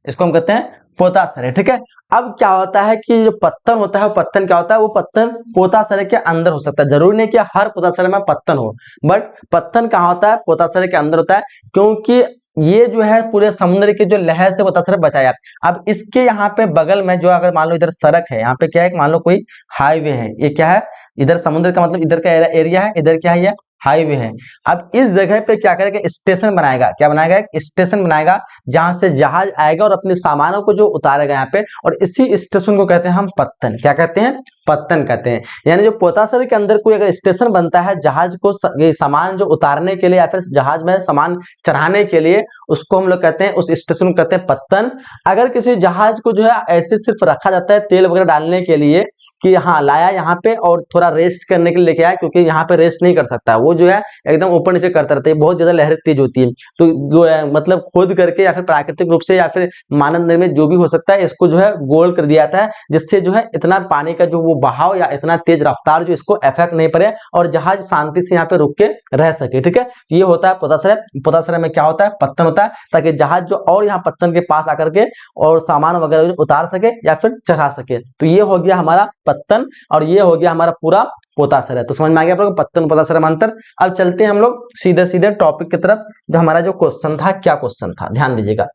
इसको हम कहते हैं पोताश्रय, ठीक है। अब क्या होता है कि जो पत्तन होता है, पत्तन क्या होता है, वो पत्तन पोताश्रय के अंदर हो सकता है। जरूरी नहीं कि हर पोताश्रय में पत्तन हो, बट पत्तन कहाँ होता है, पोताश्रय के अंदर होता है, क्योंकि ये जो है पूरे समुद्र की जो लहर से पोताश्रय बचाया। अब इसके यहाँ पे बगल में जो, अगर मान लो इधर सड़क है, यहाँ पे क्या है, मान लो कोई हाईवे है, ये क्या है, इधर समुद्र का मतलब इधर का एरिया है, इधर क्या है, ये हाईवे है। अब इस जगह पे क्या करेगा, स्टेशन बनाएगा। क्या बनाएगा, एक स्टेशन बनाएगा जहां से जहाज आएगा और अपने सामानों को जो उतारेगा यहाँ पे, और इसी स्टेशन को कहते हैं हम पत्तन। क्या कहते हैं, पत्तन कहते हैं। यानी जो पोतासर के अंदर कोई अगर स्टेशन बनता है जहाज को ये सामान जो उतारने के लिए या फिर जहाज में सामान चढ़ाने के लिए, उसको हम लोग कहते हैं, उस स्टेशन को कहते हैं पत्तन। अगर किसी जहाज को जो है ऐसे सिर्फ रखा जाता है तेल वगैरह डालने के लिए कि हाँ लाया यहाँ पे और थोड़ा रेस्ट करने के लिए लेके आया, क्योंकि यहाँ पे रेस्ट नहीं कर सकता, वो जो है एकदम ऊपर नीचे करता रहता है, बहुत ज्यादा लहरें तेज होती है। तो जो है मतलब खोद करके या फिर प्राकृतिक रूप से या फिर मानव निर्मित जो भी हो सकता है, इसको जो है गोल कर दिया जाता है, जिससे जो है इतना पानी का जो वो बहाव या इतना तेज रफ्तार जो इसको इफेक्ट नहीं पड़े और जहाज शांति से यहाँ पे रुक के रह सके। ठीक है, ये होता है पोताश्रय। पोताश्रय में क्या होता है, पत्तन होता है, ताकि जहाज जो और यहाँ पत्तन के पास आकर के और सामान वगैरह उतार सके या फिर चढ़ा सके। तो ये हो गया हमारा पत्तन और ये हो गया हमारा पूरा पोताश्रय। तो समझ में आ गया आप लोग पत्तन पोताश्रय में अंतर। अब चलते हैं हम लोग सीधे सीधे टॉपिक की तरफ। जो हमारा जो क्वेश्चन था, क्या क्वेश्चन था, ध्यान दीजिएगा।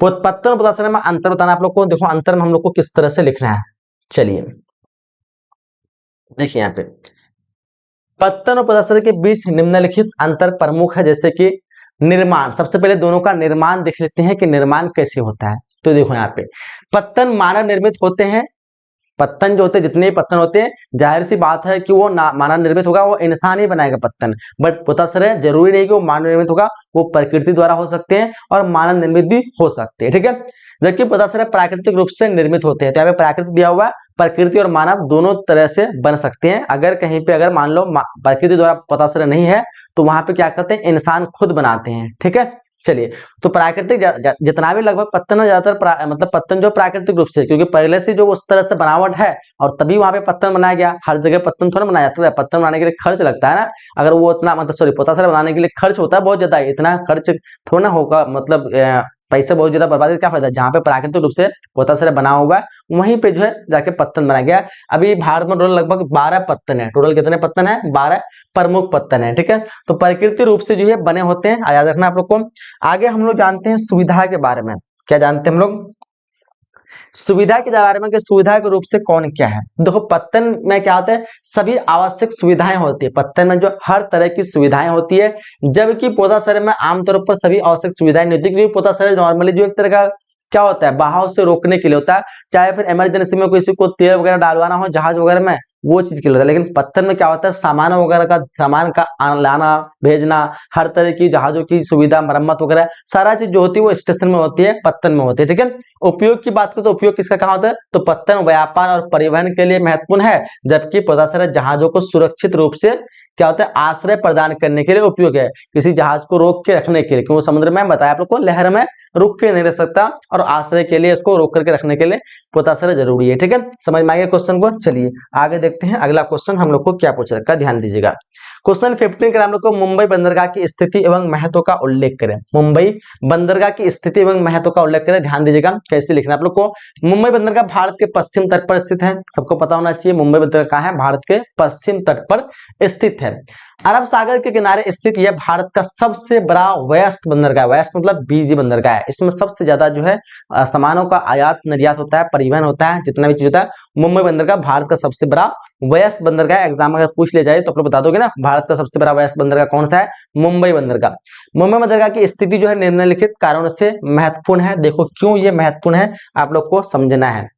पत्तन पोताश्रय में अंतर बताना आप लोग को। देखो अंतर में हम लोग को किस तरह से लिखना है, चलिए देखिए यहाँ पे पत्तन और पोताश्रय के बीच निम्नलिखित अंतर प्रमुख है, जैसे कि निर्माण। सबसे पहले दोनों का निर्माण देख लेते हैं कि निर्माण कैसे होता है। तो देखो यहाँ पे पत्तन मानव निर्मित होते हैं। पत्तन जो होते हैं, जितने पत्तन होते हैं, जाहिर सी बात है कि वो मानव निर्मित होगा, वो इंसान ही बनाएगा पत्तन। बट पोताश्रय जरूरी नहीं कि वो मानव निर्मित होगा, वो प्रकृति द्वारा हो सकते हैं और मानव निर्मित भी हो सकते हैं। ठीक है, जबकि पोताश्रय प्राकृतिक रूप से निर्मित होते हैं। तो यहाँ पे प्राकृतिक दिया हुआ है, प्रकृति और मानव दोनों तरह से बन सकते हैं। अगर कहीं पे अगर मान लो प्रकृति द्वारा पोताश्रय नहीं है, तो वहां पे क्या करते हैं, इंसान खुद बनाते हैं। ठीक है, चलिए तो प्राकृतिक जितना भी लगभग पत्तन है, ज्यादातर मतलब पत्तन जो प्राकृतिक रूप से, क्योंकि पहले से जो उस तरह से बनावट है और तभी वहां पे पत्तन बनाया गया। हर जगह पत्तन थोड़ा बनाया जाता है, पत्तन बनाने के लिए खर्च लगता है ना। अगर वो उतना मतलब सॉरी पोताश्रय बनाने के लिए खर्च होता है बहुत ज्यादा, इतना खर्च थोड़ा ना होगा, मतलब पैसे बहुत ज्यादा बर्बाद, क्या फायदा। जहाँ पे प्राकृतिक रूप से पोताश्रय बना हुआ है वहीं पे जो है जाके पत्तन बनाया गया। अभी भारत में टोटल लगभग 12 पत्तन है। टोटल कितने पत्तन है, 12 प्रमुख पत्तन है। ठीक है, तो प्रकृति रूप से जो है बने होते हैं, याद रखना आप लोग को। आगे हम लोग जानते हैं सुविधा के बारे में। क्या जानते हैं हम लोग, सुविधा के बारे में कि सुविधा के रूप से कौन क्या है। देखो पत्तन में क्या होता है, सभी आवश्यक सुविधाएं होती है। पत्तन में जो हर तरह की सुविधाएं होती है, जबकि पोताश्रय में आमतौर पर सभी आवश्यक सुविधाएं नहीं होती, क्योंकि पोताश्रय नॉर्मली जो एक तरह का क्या होता है, बहाव से रोकने के लिए होता है। चाहे फिर इमरजेंसी में किसी को तेल वगैरह डालवाना हो जहाज वगैरह में, वो चीज के लिए होता है। लेकिन पत्तन में क्या होता है, सामान वगैरह का, सामान का लाना भेजना, हर तरह की जहाजों की सुविधा, मरम्मत वगैरह सारा चीज जो होती है वो स्टेशन में होती है, पत्तन में होती है। ठीक है, उपयोग की बात करें तो उपयोग किसका कहाँ होता है, तो पत्तन व्यापार और परिवहन के लिए महत्वपूर्ण है, जबकि पोताश्रय जहाजों को सुरक्षित रूप से क्या होता है, आश्रय प्रदान करने के लिए उपयोग है। किसी जहाज को रोक के रखने के लिए, क्योंकि समुद्र में बताया आप लोग को लहर में रुक के नहीं रह सकता, और आश्रय के लिए इसको रोक करके रखने के लिए पोताश्रय जरूरी है। ठीक है, समझ में आ गया क्वेश्चन को। चलिए आगे देखते हैं अगला क्वेश्चन हम लोग को क्या पूछ रखा है, ध्यान दीजिएगा। क्वेश्चन 15 का हम लोग को मुंबई बंदरगाह की स्थिति एवं महत्व का उल्लेख करें। मुंबई बंदरगाह की स्थिति एवं महत्व का उल्लेख करें, ध्यान दीजिएगा कैसे लिखना है आप लोग को। मुंबई बंदरगाह भारत के पश्चिम तट पर स्थित है, सबको पता होना चाहिए। मुंबई बंदरगाह कहाँ है, भारत के पश्चिम तट पर स्थित है। अरब सागर के किनारे स्थित यह भारत का सबसे बड़ा व्यस्त बंदरगाह, व्यस्त मतलब बिजी बंदरगाह है। इसमें सबसे ज्यादा जो है सामानों का आयात निर्यात होता है, परिवहन होता है, जितना भी चीज होता है। मुंबई बंदरगाह भारत का सबसे बड़ा व्यस्त बंदरगाह। एग्जाम अगर पूछ ले जाए तो आप लोग बता दोगे ना, भारत का सबसे बड़ा व्यस्त बंदरगाह कौन सा है, मुंबई बंदरगाह। मुंबई बंदरगाह की स्थिति जो है निम्नलिखित कारणों से महत्वपूर्ण है। देखो क्यों ये महत्वपूर्ण है, आप लोग को समझना है।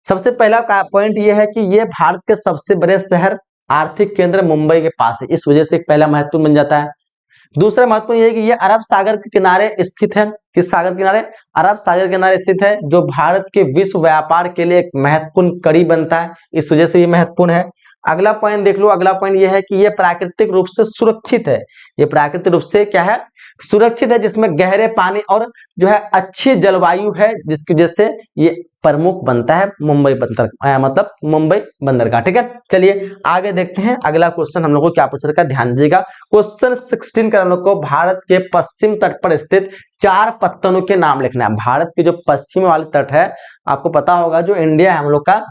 सबसे पहला पॉइंट ये है कि ये भारत के सबसे बड़े शहर, आर्थिक केंद्र मुंबई के पास है, इस वजह से पहला महत्वपूर्ण बन जाता है। दूसरा महत्वपूर्ण यह है कि यह अरब सागर के किनारे स्थित है। किस सागर किनारे, अरब सागर के किनारे स्थित है, जो भारत के विश्व व्यापार के लिए एक महत्वपूर्ण कड़ी बनता है, इस वजह से ये महत्वपूर्ण है। अगला पॉइंट देख लो, अगला पॉइंट यह है कि यह प्राकृतिक रूप से सुरक्षित है। यह प्राकृतिक रूप से क्या है, सुरक्षित है, जिसमें गहरे पानी और जो है अच्छी जलवायु है, जिसकी वजह से ये प्रमुख बनता है मुंबई बंदरगाह, मतलब मुंबई बंदरगाह। ठीक है, चलिए आगे देखते हैं अगला क्वेश्चन हम लोग को क्या पूछ रखा है, ध्यान दीजिएगा। क्वेश्चन 16 का हम लोग को भारत के पश्चिम तट पर स्थित 4 पत्तनों के नाम लिखना है। भारत के जो पश्चिम वाले तट है, आपको पता होगा जो इंडिया है हम लोग का,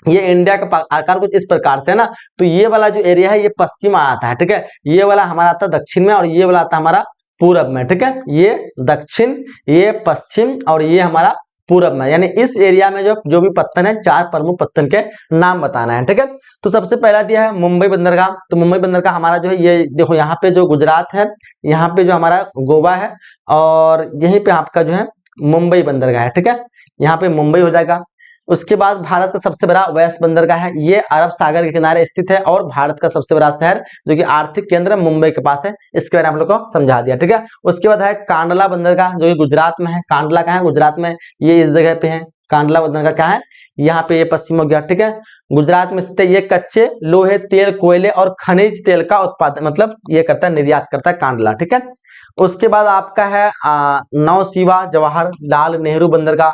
ये इंडिया का आकार कुछ इस प्रकार से है ना। तो ये वाला जो एरिया है ये पश्चिम आता है, ठीक है। ये वाला हमारा आता है दक्षिण में और ये वाला आता है हमारा पूरब में, ठीक है। ये दक्षिण, ये पश्चिम और ये हमारा पूरब में, यानी इस एरिया में जो भी पत्तन है, 4 प्रमुख पत्तन के नाम बताना है। ठीक है, तो सबसे पहला दिया है मुंबई बंदरगाह। तो मुंबई बंदरगाह हमारा जो है, ये देखो यहाँ पे जो गुजरात है, यहाँ पे जो हमारा गोवा है, और यहीं पे आपका जो है मुंबई बंदरगाह है। ठीक है, यहाँ पे मुंबई हो जाएगा। उसके बाद भारत का सबसे बड़ा वेस्ट बंदरगाह है, ये अरब सागर के किनारे स्थित है, और भारत का सबसे बड़ा शहर जो कि आर्थिक केंद्र मुंबई के पास है, इसके बारे में हम लोग को समझा दिया। ठीक है, उसके बाद है कांडला बंदरगाह, जो कि गुजरात में है। कांडला कहाँ है? गुजरात में, ये इस जगह पे है। कांडला बंदरगाह क्या है? यहाँ पे, ये पश्चिम हो गया। ठीक है, गुजरात में स्थित है। ये कच्चे लोहे, तेल, कोयले और खनिज तेल का उत्पादन, मतलब ये करता है, निर्यात करता है कांडला। ठीक है, उसके बाद आपका है नौशीवा जवाहरलाल नेहरू बंदरगाह,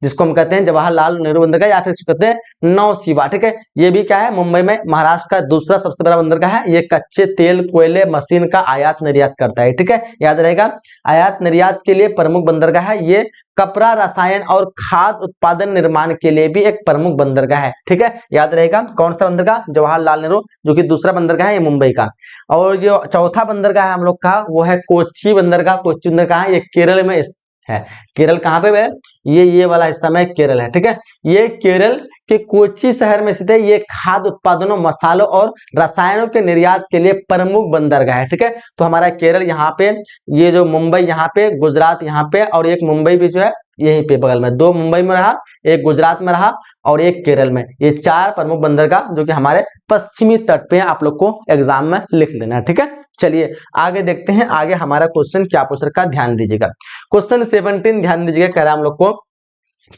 जिसको हम कहते हैं जवाहरलाल नेहरू बंदरगाह, या फिर इसको कहते हैं नौशीवा। ठीक है, ये भी क्या है? मुंबई में, महाराष्ट्र का दूसरा सबसे बड़ा बंदरगाह है। ये कच्चे तेल, कोयले, मशीन का आयात निर्यात करता है। ठीक है, याद रहेगा, आयात निर्यात के लिए प्रमुख बंदरगाह है। ये कपड़ा, रसायन और खाद्य उत्पादन निर्माण के लिए भी एक प्रमुख बंदरगाह है। ठीक है, याद रहेगा, कौन सा बंदरगाह? जवाहरलाल नेहरू, जो कि दूसरा बंदरगाह है ये मुंबई का। और जो चौथा बंदरगाह है हम लोग का, वो है कोच्चि बंदरगाह। कोच्चि बंदरगाह है, ये केरल में है। केरल कहाँ पे है? ये वाला हिस्सा में केरल है। ठीक है, ये केरल के कोच्चि शहर में स्थित है। ये खाद्य उत्पादनों, मसालों और रसायनों के निर्यात के लिए प्रमुख बंदरगाह है। ठीक है, तो हमारा केरल यहाँ पे, ये जो मुंबई यहाँ पे, गुजरात यहाँ पे, और एक मुंबई भी जो है यहीं पे बगल में, 2 मुंबई में रहा, एक गुजरात में रहा, और एक केरल में। ये 4 प्रमुख बंदरगाह जो कि हमारे पश्चिमी तट पे आपलोग को एग्जाम में लिख लेना है। ठीक है, चलिए आगे देखते हैं। आगे हमारा क्वेश्चन क्या पूछ रखा है, ध्यान दीजिएगा। क्वेश्चन 17 ध्यान दीजिएगा, कह रहा है हम लोग को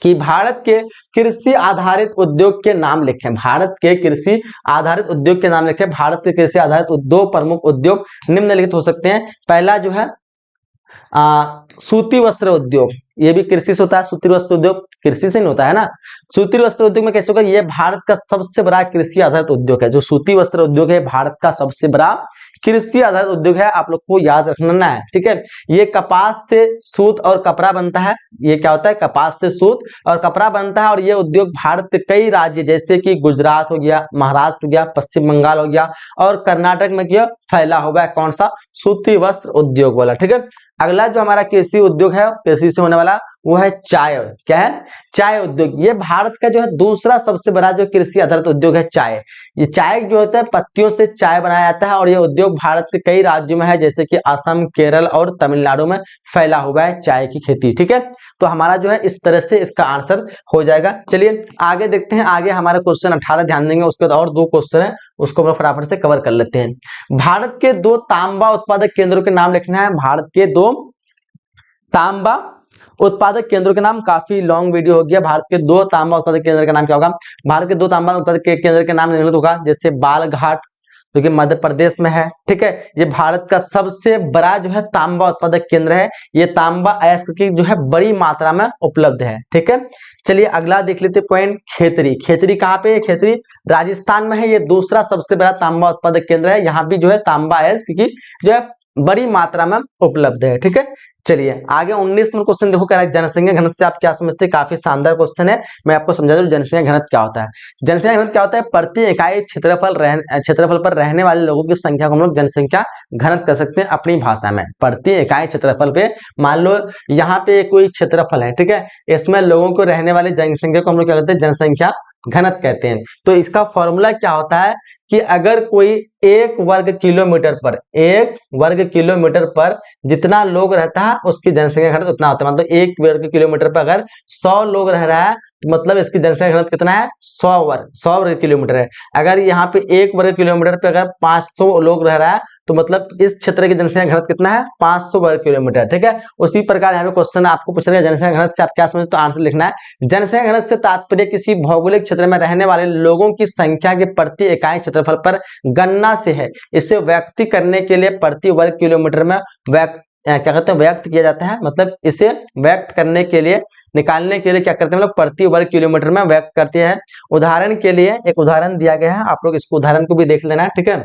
कि भारत के कृषि आधारित उद्योग के नाम लिखें। भारत के कृषि आधारित उद्योग के नाम लिखें। भारत के कृषि आधारित 2 प्रमुख उद्योग निम्नलिखित हो सकते हैं। पहला जो है सूती वस्त्र उद्योग, ये भी कृषि से होता है। सूती वस्त्र उद्योग कृषि से नहीं होता है ना। सूती वस्त्र उद्योग में कैसे होगा? ये भारत का सबसे बड़ा कृषि आधारित उद्योग है। जो सूती वस्त्र उद्योग है, भारत का सबसे बड़ा कृषि आधारित उद्योग है, आप लोग को याद रखना है। ठीक है, ये कपास से सूत और कपड़ा बनता है। ये क्या होता है? कपास से सूत और कपड़ा बनता है। और ये उद्योग भारत के कई राज्य, जैसे कि गुजरात हो गया, महाराष्ट्र हो गया, पश्चिम बंगाल हो गया, और कर्नाटक में क्या फैला हुआ है? कौन सा? सूती वस्त्र उद्योग वाला। ठीक है, अगला जो हमारा कृषि उद्योग है, कृषि से होने वाला, वो है चाय। क्या है? चाय उद्योग। ये भारत का जो है दूसरा सबसे बड़ा जो कृषि आधारित उद्योग है, चाय। ये चाय जो होता है, पत्तियों से चाय बनाया जाता है, और ये उद्योग भारत के कई राज्यों में है, जैसे कि असम, केरल और तमिलनाडु में फैला हुआ है चाय की खेती। ठीक है, तो हमारा जो है इस तरह से इसका आंसर हो जाएगा। चलिए आगे देखते हैं। आगे हमारा क्वेश्चन 18 ध्यान देंगे, उसके बाद और 2 क्वेश्चन है, उसको हम फटाफट से कवर कर लेते हैं। भारत के 2 तांबा उत्पादक केंद्रों के नाम लिखना है। भारत के 2 तांबा उत्पादक केंद्रों के नाम, काफी लॉन्ग वीडियो हो गया। भारत के 2 तांबा उत्पादक केंद्र का नाम क्या होगा? भारत के 2 तांबा उत्पादक केंद्र के नाम निम्नलिखित होगा, जैसे बालघाट जो कि मध्य प्रदेश में है। ठीक है, ये भारत का सबसे बड़ा जो है तांबा उत्पादक केंद्र है। ये तांबा अयस्क की जो है बड़ी मात्रा में उपलब्ध है। ठीक है, चलिए अगला देख लेते पॉइंट, खेतरी। खेतरी कहाँ पे है? खेतरी राजस्थान में है। ये दूसरा सबसे बड़ा तांबा उत्पादक केंद्र है। यहाँ भी जो है तांबा अयस्क की जो है बड़ी मात्रा में उपलब्ध है। ठीक है, चलिए आगे 19 नंबर क्वेश्चन देखो, कह रहा है जनसंख्या घनत्व से आप क्या समझते हैं? काफी शानदार क्वेश्चन है, मैं आपको समझा दूं जनसंख्या घनत्व क्या होता है। जनसंख्या घनत्व क्या होता है? प्रति इकाई क्षेत्रफल पर रहने वाले लोगों की संख्या को हम लोग जनसंख्या घनत्व कर सकते हैं अपनी भाषा में। प्रति इकाई क्षेत्रफल पे, मान लो यहाँ पे कोई क्षेत्रफल है, ठीक है, इसमें लोगों को रहने वाली जनसंख्या को हम लोग क्या कहते हैं? जनसंख्या घनत्व कहते हैं। तो इसका फॉर्मूला क्या होता है कि अगर कोई 1 वर्ग किलोमीटर पर जितना लोग रहता है उसकी जनसंख्या घनत्व उतना होता है। मतलब 1 वर्ग किलोमीटर पर अगर 100 लोग रह रहा है तो मतलब इसकी जनसंख्या घनत्व कितना है? 100 वर्ग किलोमीटर है। अगर यहाँ पे 1 वर्ग किलोमीटर पे अगर 500 लोग रह रहा है तो मतलब इस क्षेत्र की जनसंख्या घनत्व कितना है? 500 वर्ग किलोमीटर। ठीक है, उसी प्रकार यहाँ पे क्वेश्चन आपको पूछ रहे हैं जनसंख्या घनत्व से आप क्या समझते? तो आंसर लिखना है जनसंख्या घनत्व से तात्पर्य किसी भौगोलिक क्षेत्र में रहने वाले लोगों की संख्या के प्रति इकाई क्षेत्रफल पर गणना से है। इसे व्यक्त करने के लिए प्रति वर्ग किलोमीटर में क्या कहते हैं? व्यक्त किया जाता है। मतलब इसे व्यक्त करने के लिए, निकालने के लिए क्या करते हैं हम लोग? प्रति वर्ग किलोमीटर में व्यक्त करते हैं। उदाहरण के लिए एक उदाहरण दिया गया है, आप लोग इसको उदाहरण को भी देख लेना है। ठीक है,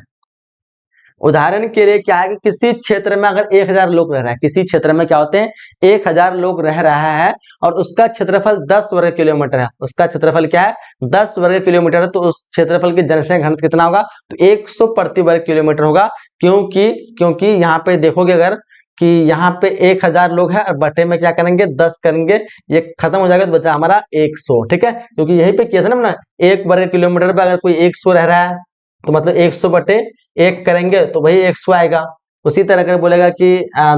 उदाहरण के लिए क्या है कि किसी क्षेत्र में अगर 1000 लोग रह रहा है, किसी क्षेत्र में क्या होते हैं? 1000 लोग रह रहा है और उसका क्षेत्रफल 10 वर्ग किलोमीटर है। उसका क्षेत्रफल क्या है? 10 वर्ग किलोमीटर है। तो उस क्षेत्रफल की जनसंख्या घनत्व कितना होगा? तो 100 प्रति वर्ग किलोमीटर होगा। क्योंकि यहाँ पे देखोगे, अगर कि यहाँ पे 1000 लोग हैं और बटे में क्या करेंगे 10 करेंगे, ये खत्म हो जाएगा तो बचा हमारा 100। ठीक है, क्योंकि यहीं पे किया था ना हमने, 1 वर्ग किलोमीटर पे अगर कोई 100 रह रहा है तो मतलब 100 बटे 1 करेंगे तो वही 100 आएगा। उसी तरह अगर बोलेगा कि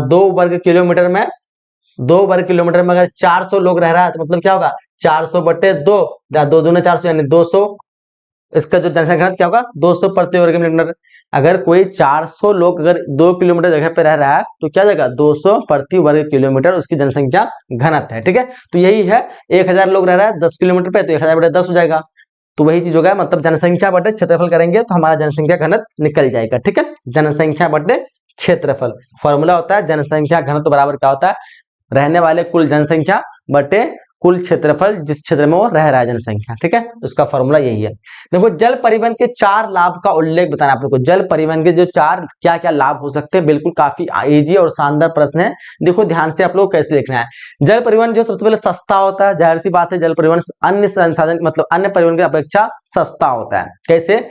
2 वर्ग किलोमीटर में 2 वर्ग किलोमीटर में अगर 400 लोग रह रहा है तो मतलब क्या होगा 400 बटे 2, 2 दूने 400 यानी 200। इसका जो जनसंख्या घनत्व क्या होगा 200 प्रति वर्ग किलोमीटर। अगर कोई 400 लोग अगर 2 किलोमीटर जगह पे रह रहा है तो क्या जाएगा 200 प्रति वर्ग किलोमीटर उसकी जनसंख्या घनत्व है। ठीक है, तो यही है 1000 लोग रह रहा है 10 किलोमीटर पे तो 1000 बटे 10 हो जाएगा। तो वही चीज होगा, मतलब जनसंख्या बटे क्षेत्रफल करेंगे तो हमारा जनसंख्या घनत्व निकल जाएगा। ठीक है, जनसंख्या बटे क्षेत्रफल फॉर्मूला होता है जनसंख्या घनत्व बराबर क्या होता है, रहने वाले कुल जनसंख्या बटे कुल क्षेत्रफल जिस क्षेत्र में वो रह रहा है जनसंख्या। ठीक है, तो इसका फॉर्मूला यही है। देखो जल परिवहन के 4 लाभ का उल्लेख बताना आप लोग को। जल परिवहन के जो 4 क्या क्या लाभ हो सकते हैं, बिल्कुल काफी इजी और शानदार प्रश्न है। देखो ध्यान से आप लोग कैसे लिखना है। जल परिवहन जो सबसे पहले सस्ता होता है, जाहिर सी बात है जल परिवहन अन्य संसाधन मतलब अन्य परिवहन की अपेक्षा सस्ता होता है। कैसे,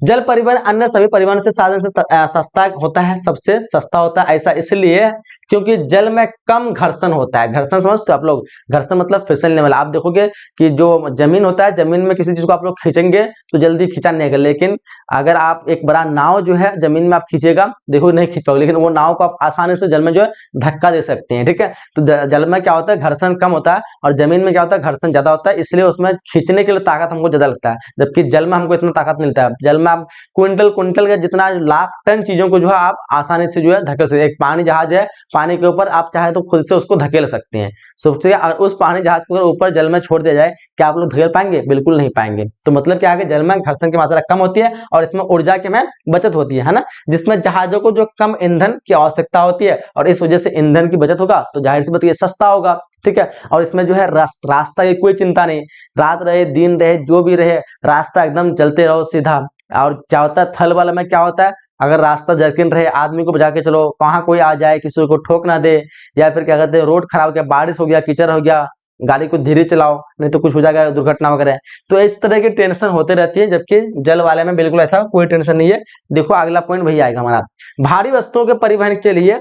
जल परिवहन अन्य सभी परिवहन से साधन से सस्ता होता है, सबसे सस्ता होता है। ऐसा इसलिए क्योंकि जल में कम घर्षण होता है। घर्षण समझते हो आप लोग, घर्षण मतलब फिसलने वाला। आप देखोगे कि जो जमीन होता है, जमीन में किसी चीज को आप लोग खींचेंगे तो जल्दी खींचा नहीं होगा, लेकिन अगर आप एक बड़ा नाव जो है जमीन में आप खींचेगा देखो नहीं खींच पाओगे, लेकिन वो नाव को आप आसानी से जल में जो है धक्का दे सकते हैं। ठीक है, तो जल में क्या होता है घर्षण कम होता है और जमीन में क्या होता है घर्षण ज्यादा होता है, इसलिए उसमें खींचने के लिए ताकत हमको ज्यादा लगता है, जबकि जल में हमको इतना ताकत मिलता है। जल में आप क्विंटल क्विंटल का जितना लाख टन चीजों को जो है आप आसानी से जो है धकेल सकते हैं। एक पानी जहाज है, पानी के ऊपर आप चाहे तो खुद से उसको धकेल सकते हैं। सोचिए अगर उस पानी जहाज को ऊपर जल में छोड़ दिया जाए, क्या आप लोग धकेल पाएंगे? बिल्कुल नहीं पाएंगे। तो मतलब क्या है कि जल में घर्षण की मात्रा कम होती है और इसमें ऊर्जा की में बचत होती है ना, जिसमें जहाजों को जो कम ईंधन की आवश्यकता होती है और इस वजह से ईंधन की बचत होगा तो जाहिर सी बात ये सस्ता होगा। ठीक है, और इसमें जो है रास्ता की कोई चिंता नहीं, रात रहे दिन रहे जो भी रहे रास्ता एकदम चलते रहो सीधा। और क्या होता है थल वाला में क्या होता है, अगर रास्ता जर्किन रहे आदमी को बचा के चलो, कहाँ कोई आ जाए किसी को ठोक ना दे, या फिर क्या कहते हैं रोड खराब हो गया, बारिश हो गया, कीचड़ हो गया, गाड़ी को धीरे चलाओ नहीं तो कुछ हो जाएगा, दुर्घटना वगैरह। तो इस तरह की टेंशन होते रहती है, जबकि जल वाले में बिल्कुल ऐसा कोई टेंशन नहीं है। देखो अगला पॉइंट वही आएगा हमारा, भारी वस्तुओं के परिवहन के लिए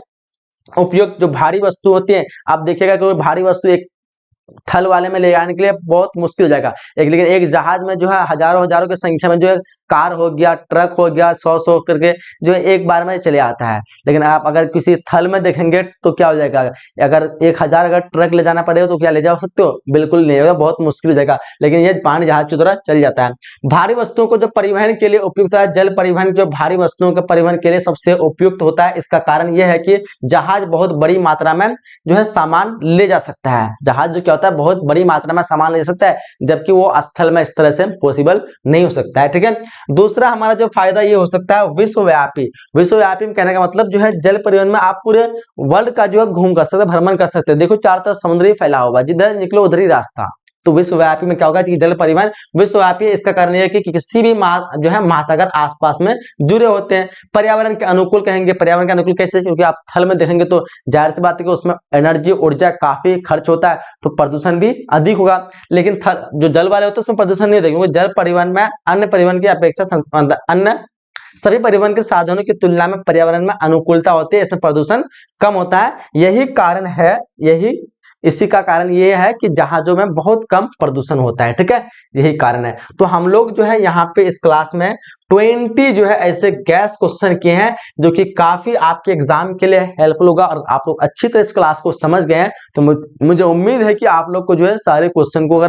उपयुक्त जो भारी वस्तु होती है। आप देखिएगा कि भारी वस्तु एक थल वाले में ले जाने के लिए बहुत मुश्किल हो जाएगा, लेकिन एक जहाज में जो है हजारों हजारों की संख्या में जो है कार हो गया, ट्रक हो गया, 100 करके जो है एक बार में चले आता है। लेकिन आप अगर किसी थल में देखेंगे तो क्या हो जाएगा, अगर 1000 अगर ट्रक ले जाना पड़ेगा तो क्या ले जा सकते हो? बिल्कुल नहीं होगा, बहुत मुश्किल हो जाएगा। लेकिन ये पानी जहाज की तरह चल जाता है। भारी वस्तुओं को जो परिवहन के लिए उपयुक्त है, जल परिवहन जो भारी वस्तुओं के परिवहन के लिए सबसे उपयुक्त होता है। इसका कारण यह है कि जहाज बहुत बड़ी मात्रा में जो है सामान ले जा सकता है। जहाज जो क्या होता है बहुत बड़ी मात्रा में सामान ले सकता है, जबकि वो स्थल में इस तरह से पॉसिबल नहीं हो सकता है। ठीक है, दूसरा हमारा जो फायदा ये हो सकता है विश्वव्यापी। विश्वव्यापी में कहने का मतलब जो है जल परिवहन में आप पूरे वर्ल्ड का जो है घूम कर सकते, भ्रमण कर सकते हैं। देखो चारों तरफ समुद्री फैलाव होगा, जिधर निकलो उधर ही रास्ता। तो विश्वव्यापी में क्या होगा कि जल परिवहन विश्वव्यापी है। इसका कारण यह है कि किसी भी जो है महासागर आसपास में जुड़े होते हैं। पर्यावरण के अनुकूल कहेंगे, पर्यावरण के अनुकूल कैसे? क्योंकि आप थल में देखेंगे तो जाहिर सी बात है कि उसमें एनर्जी ऊर्जा काफी खर्च होता है, तो प्रदूषण भी अधिक होगा। लेकिन थल जो जल वाले होते हैं उसमें प्रदूषण नहीं होता, क्योंकि जल परिवहन में अन्य परिवहन की अपेक्षा अन्य सभी परिवहन के साधनों की तुलना में पर्यावरण में अनुकूलता होती है, इसमें प्रदूषण कम होता है। यही कारण है, इसी का कारण ये है कि जहाजों में बहुत कम प्रदूषण होता है। ठीक है, यही कारण है। तो हम लोग जो है यहाँ पे इस क्लास में 20 जो है ऐसे गैस क्वेश्चन किए हैं जो कि काफी आपके एग्जाम के लिए हेल्पफुल होगा, और आप लोग अच्छी तरह इस क्लास को समझ गए हैं। तो मुझे उम्मीद है कि आप लोग को जो है सारे क्वेश्चन को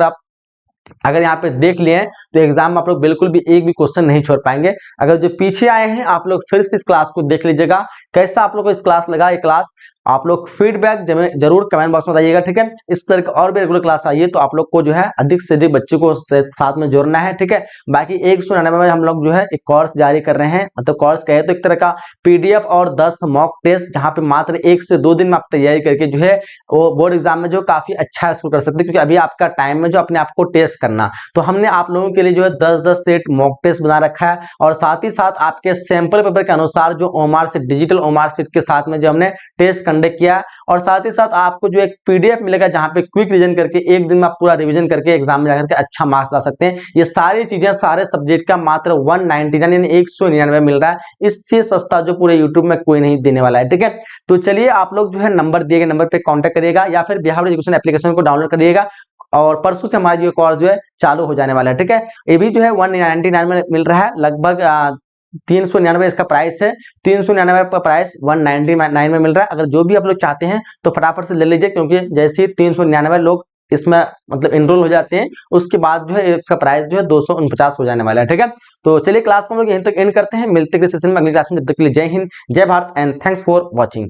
अगर यहाँ पे देख लिए हैं तो एग्जाम में आप लोग बिल्कुल भी एक भी क्वेश्चन नहीं छोड़ पाएंगे। अगर जो पीछे आए हैं आप लोग फिर से इस क्लास को देख लीजिएगा, कैसा आप लोग को इस क्लास लगा। ये क्लास आप लोग फीडबैक जरूर कमेंट बॉक्स में बताइएगा। ठीक है, इस तरह का और भी रेगुलर क्लास आइए तो आप लोग को जो है अधिक से अधिक बच्चों को साथ में जोड़ना है। ठीक है, बाकी 199 में हम लोग जो है एक कोर्स जारी कर रहे हैं, मतलब कोर्स कहे तो एक तरह का पीडीएफ और 10 मॉक टेस्ट, जहां पे मात्र 1 से 2 दिन में आप तैयारी करके जो है वो बोर्ड एग्जाम में जो काफी अच्छा स्कोर कर सकते हैं। क्योंकि अभी आपका टाइम में जो अपने आप को टेस्ट करना, तो हमने आप लोगों के लिए जो है 10-10 सेट मॉक टेस्ट बना रखा है, और साथ ही साथ आपके सैंपल पेपर के अनुसार जो OMR sheet, digital OMR sheet के साथ में जो हमने टेस्ट कंडक्ट किया, और साथ ही साथ आपको जो एक पीडीएफ मिलेगा जहां पे क्विक रिवीजन करके एक दिन में आप पूरा रिवीजन करके एग्जाम में जाकर के अच्छा मार्क्स ला सकते हैं। ये सारी चीजें सारे सब्जेक्ट का मात्र 199 यानी 199 मिल रहा है, इससे सस्ता जो पूरे यूट्यूब में कोई नहीं देने वाला है। ठीक है, तो चलिए आप लोग जो है नंबर दिए गए नंबर पे कांटेक्ट करिएगा या फिर बिहार एजुकेशन एप्लीकेशन को डाउनलोड करिएगा, और परसों से हमारा जो कोर्स जो है चालू हो जाने वाला है। ठीक है, ये भी जो है 199 में मिल रहा है, लगभग 399 इसका प्राइस है, 399 का प्राइस 199 में मिल रहा है। अगर जो भी आप लोग चाहते हैं तो फटाफट से ले लीजिए, क्योंकि जैसे ही 399 लोग इसमें मतलब इनरोल हो जाते हैं उसके बाद जो है इसका प्राइस जो है 249 हो जाने वाला है। ठीक है, तो चलिए क्लास को हम लोग यहीं तक एंड करते हैं, मिलते हैं सेशन में अगली क्लास में। जब तक के लिए जय हिंद, जय Bharat and thanks for watching.